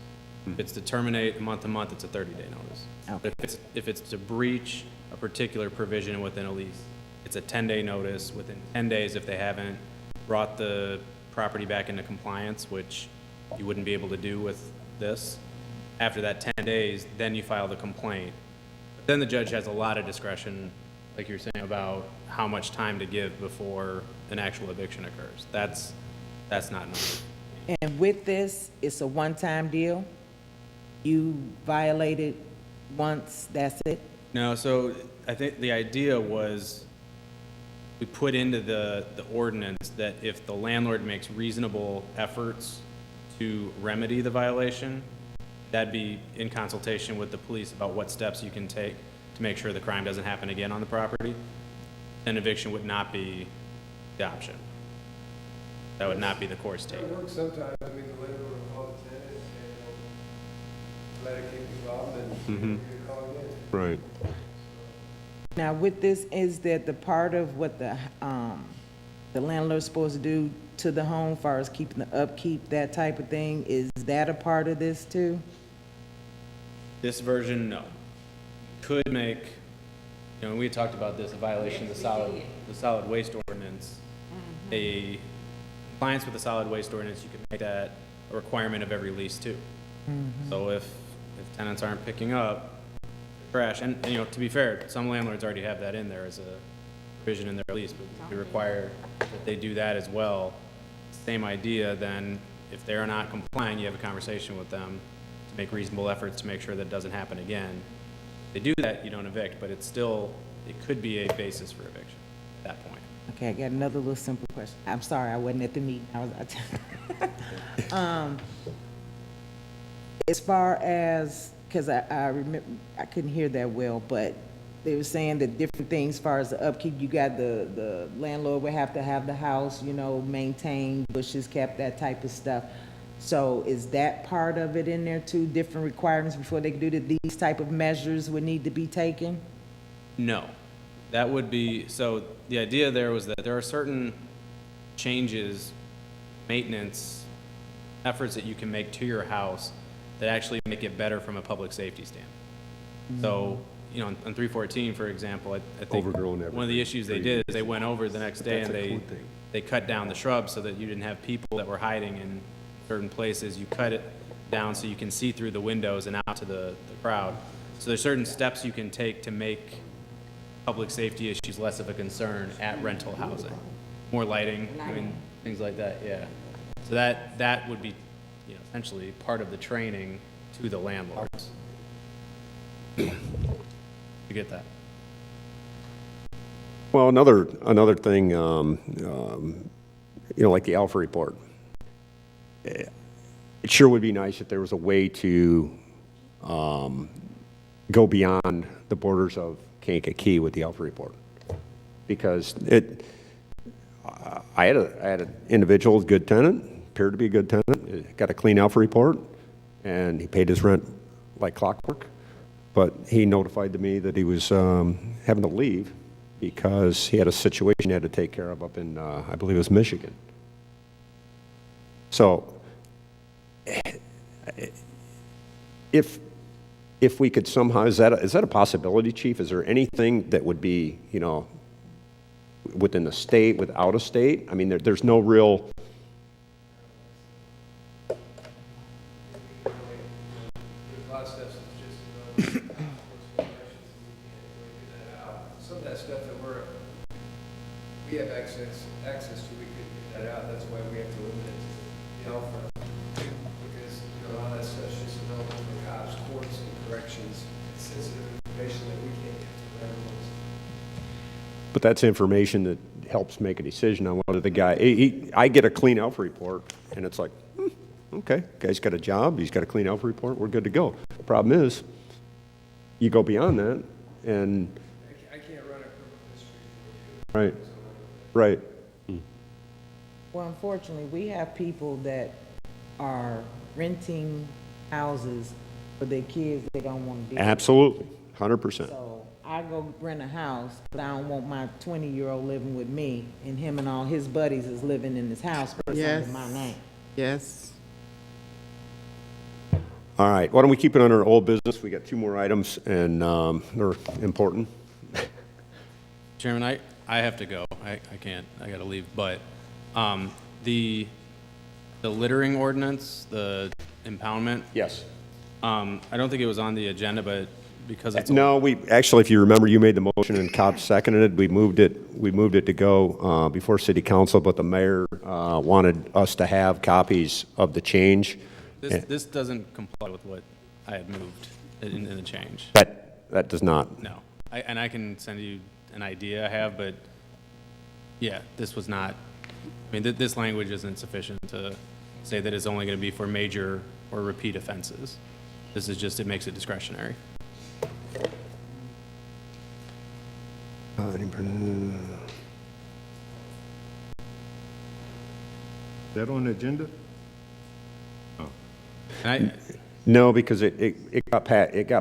If it's to terminate month to month, it's a 30-day notice. Okay. But if it's to breach a particular provision within a lease, it's a 10-day notice within 10 days if they haven't brought the property back into compliance, which you wouldn't be able to do with this. After that 10 days, then you file the complaint. But then the judge has a lot of discretion, like you're saying, about how much time to give before an actual eviction occurs. That's not enough. And with this, it's a one-time deal? You violated once, that's it? No, so I think the idea was we put into the ordinance that if the landlord makes reasonable efforts to remedy the violation, that'd be in consultation with the police about what steps you can take to make sure the crime doesn't happen again on the property, then eviction would not be the option. That would not be the course take. it works sometimes, I mean, the landlord will call the tenant and they'll let it keep involved and you call again. right. Now, with this, is that the part of what the landlord's supposed to do to the home, far as keeping the upkeep, that type of thing, is that a part of this too? This version, no. Could make, you know, we had talked about this, a violation of the solid waste ordinance. A compliance with the solid waste ordinance, you could make that a requirement of every lease too. So if tenants aren't picking up trash, and, you know, to be fair, some landlords already have that in there as a provision in their lease, but we require that they do that as well. Same idea, then if they're not complying, you have a conversation with them to make reasonable efforts to make sure that doesn't happen again. If they do that, you don't evict, but it's still, it could be a basis for eviction at that point. Okay, I got another little simple question. I'm sorry, I wasn't at the meeting. I was out. As far as, because I remember, I couldn't hear that well, but they were saying that different things as far as the upkeep, you got the landlord would have to have the house, you know, maintained, bushes kept, that type of stuff. So is that part of it in there too, different requirements before they can do that, these type of measures would need to be taken? No, that would be, so the idea there was that there are certain changes, maintenance efforts that you can make to your house that actually make it better from a public safety standpoint. So, you know, on 314, for example, I think Overgrown one of the issues they did is they went over the next day That's and a cool thing. they cut down the shrubs so that you didn't have people that were hiding in certain places. You cut it down so you can see through the windows and out to the crowd. So there's certain steps you can take to make public safety issues less of a concern at rental housing. More lighting, I mean, things like that, yeah. So that would be, you know, essentially part of the training to the landlords. You get that? Well, another thing, like the Alpha report. It sure would be nice if there was a way to go beyond the borders of Kankakee with the Alpha report, because I had an individual, good tenant, appeared to be a good tenant, got a clean Alpha report, and he paid his rent like clockwork, but he notified to me that he was having to leave because he had a situation he had to take care of up in, I believe it was Michigan. So, if we could somehow, is that a possibility, Chief? Is there anything that would be, within the state, without a state? I mean, there's no real. There's a lot of steps that's just, some of that stuff that we have access to, we could get that out. That's why we have to limit it to the Alpha. Because, a lot of that stuff's just available for cops, courts, and corrections. It's sensitive information that we can't get to everyone. But that's information that helps make a decision on whether the guy, I get a clean Alpha report, and it's like, okay, guy's got a job, he's got a clean Alpha report, we're good to go. The problem is, you go beyond that, and. I can't run a criminal history for you. Right, right. Well, unfortunately, we have people that are renting houses for their kids they don't want to be. Absolutely, 100%. So I go rent a house, but I don't want my 20-year-old living with me, and him and all his buddies is living in this house, but it's Yes. under my name. Yes. All right, why don't we keep it under old business? We got 2 more items, and they're important. Chairman, I have to go. I can't. I got to leave. But the littering ordinance, the impoundment. Yes. I don't think it was on the agenda, but because it's No, we, actually, if you remember, you made the motion and Cobb seconded it. We moved it to go before city council, but the mayor wanted us to have copies of the change. this doesn't comply with what I had moved in the change. That does not. No. And I can send you an idea I have, but yeah, this was not, I mean, this language isn't sufficient to say that it's only going to be for major or repeat offenses. This is just, it makes it discretionary. That on the agenda? And No, because it got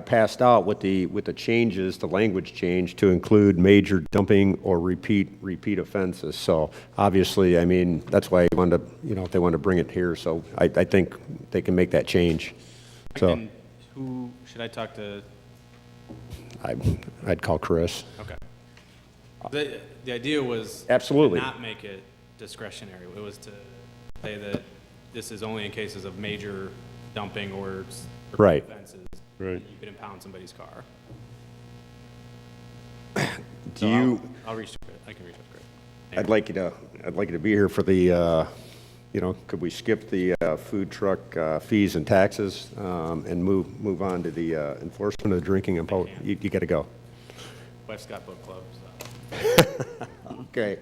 passed out with the changes, the language change to include major dumping or repeat offenses. So obviously, I mean, that's why I wanted to, if they want to bring it here. So I think they can make that change. So who should I talk to? I'd call Chris. Okay. The idea was Absolutely. to not make it discretionary. It was to say that this is only in cases of major dumping or repeat Right. offenses. Right. You could impound somebody's car. Do you? I'll reach to Chris. I can reach out to Chris. I'd like you to be here for the. Could we skip the food truck fees and taxes and move on to the enforcement of drinking and you got to go. Wife's got book club, so. Okay.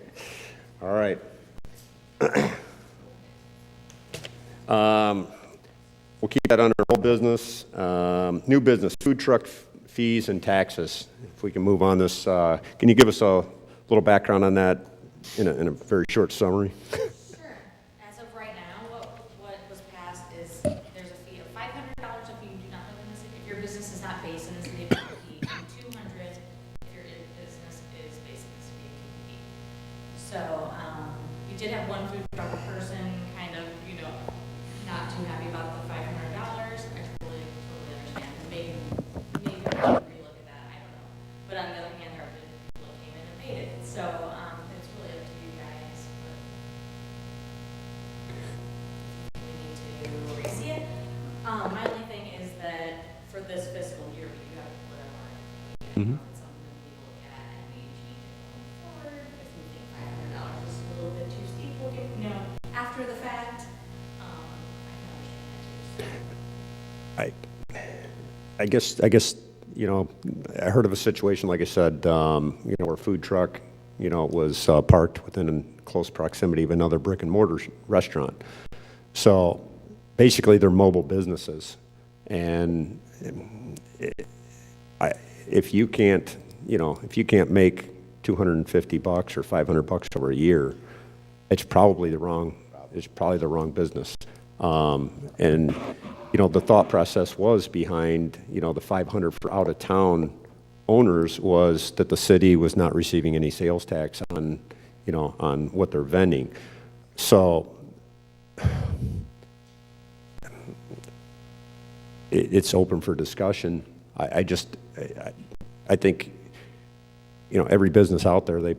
All right. We'll keep that under old business. New business, food truck fees and taxes. If we can move on this, can you give us a little background on that in a very short summary? Sure. As of right now, what was passed is there's a fee of $500 if you do not live in the city, if your business is not based in the city of Kankakee, and $200 if your business is based in the city of Kankakee. So, we did have one food truck person kind of, not too happy about the $500. I totally understand. Maybe we should relook at that. I don't know. But on the other hand, there have been people who came in and paid it. So it's really up to you guys. But we need to re-see it. My only thing is that for this fiscal year, we do have to put up our. It's something that we look at and we change it going forward. If we think $500 is a little bit too steep, we'll get, after the fact. I guess, I heard of a situation, like I said, where a food truck was parked within close proximity of another brick and mortar restaurant. So basically, they're mobile businesses. And if you can't, if you can't make $250 or $500 over a year, it's probably the wrong business. And the thought process was behind the 500 for out of town owners was that the city was not receiving any sales tax on on what they're vending. So it's open for discussion. I think every business out there, they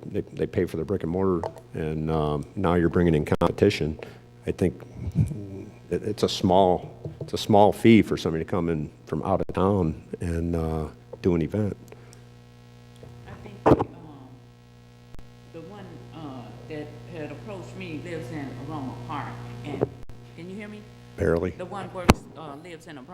pay for their brick and mortar, and now you're bringing in competition. I think it's a small fee for somebody to come in from out of town and do an event. I think the one that had approached me lives in Aroma Park, and can you hear me? Barely. The one works lives in Aroma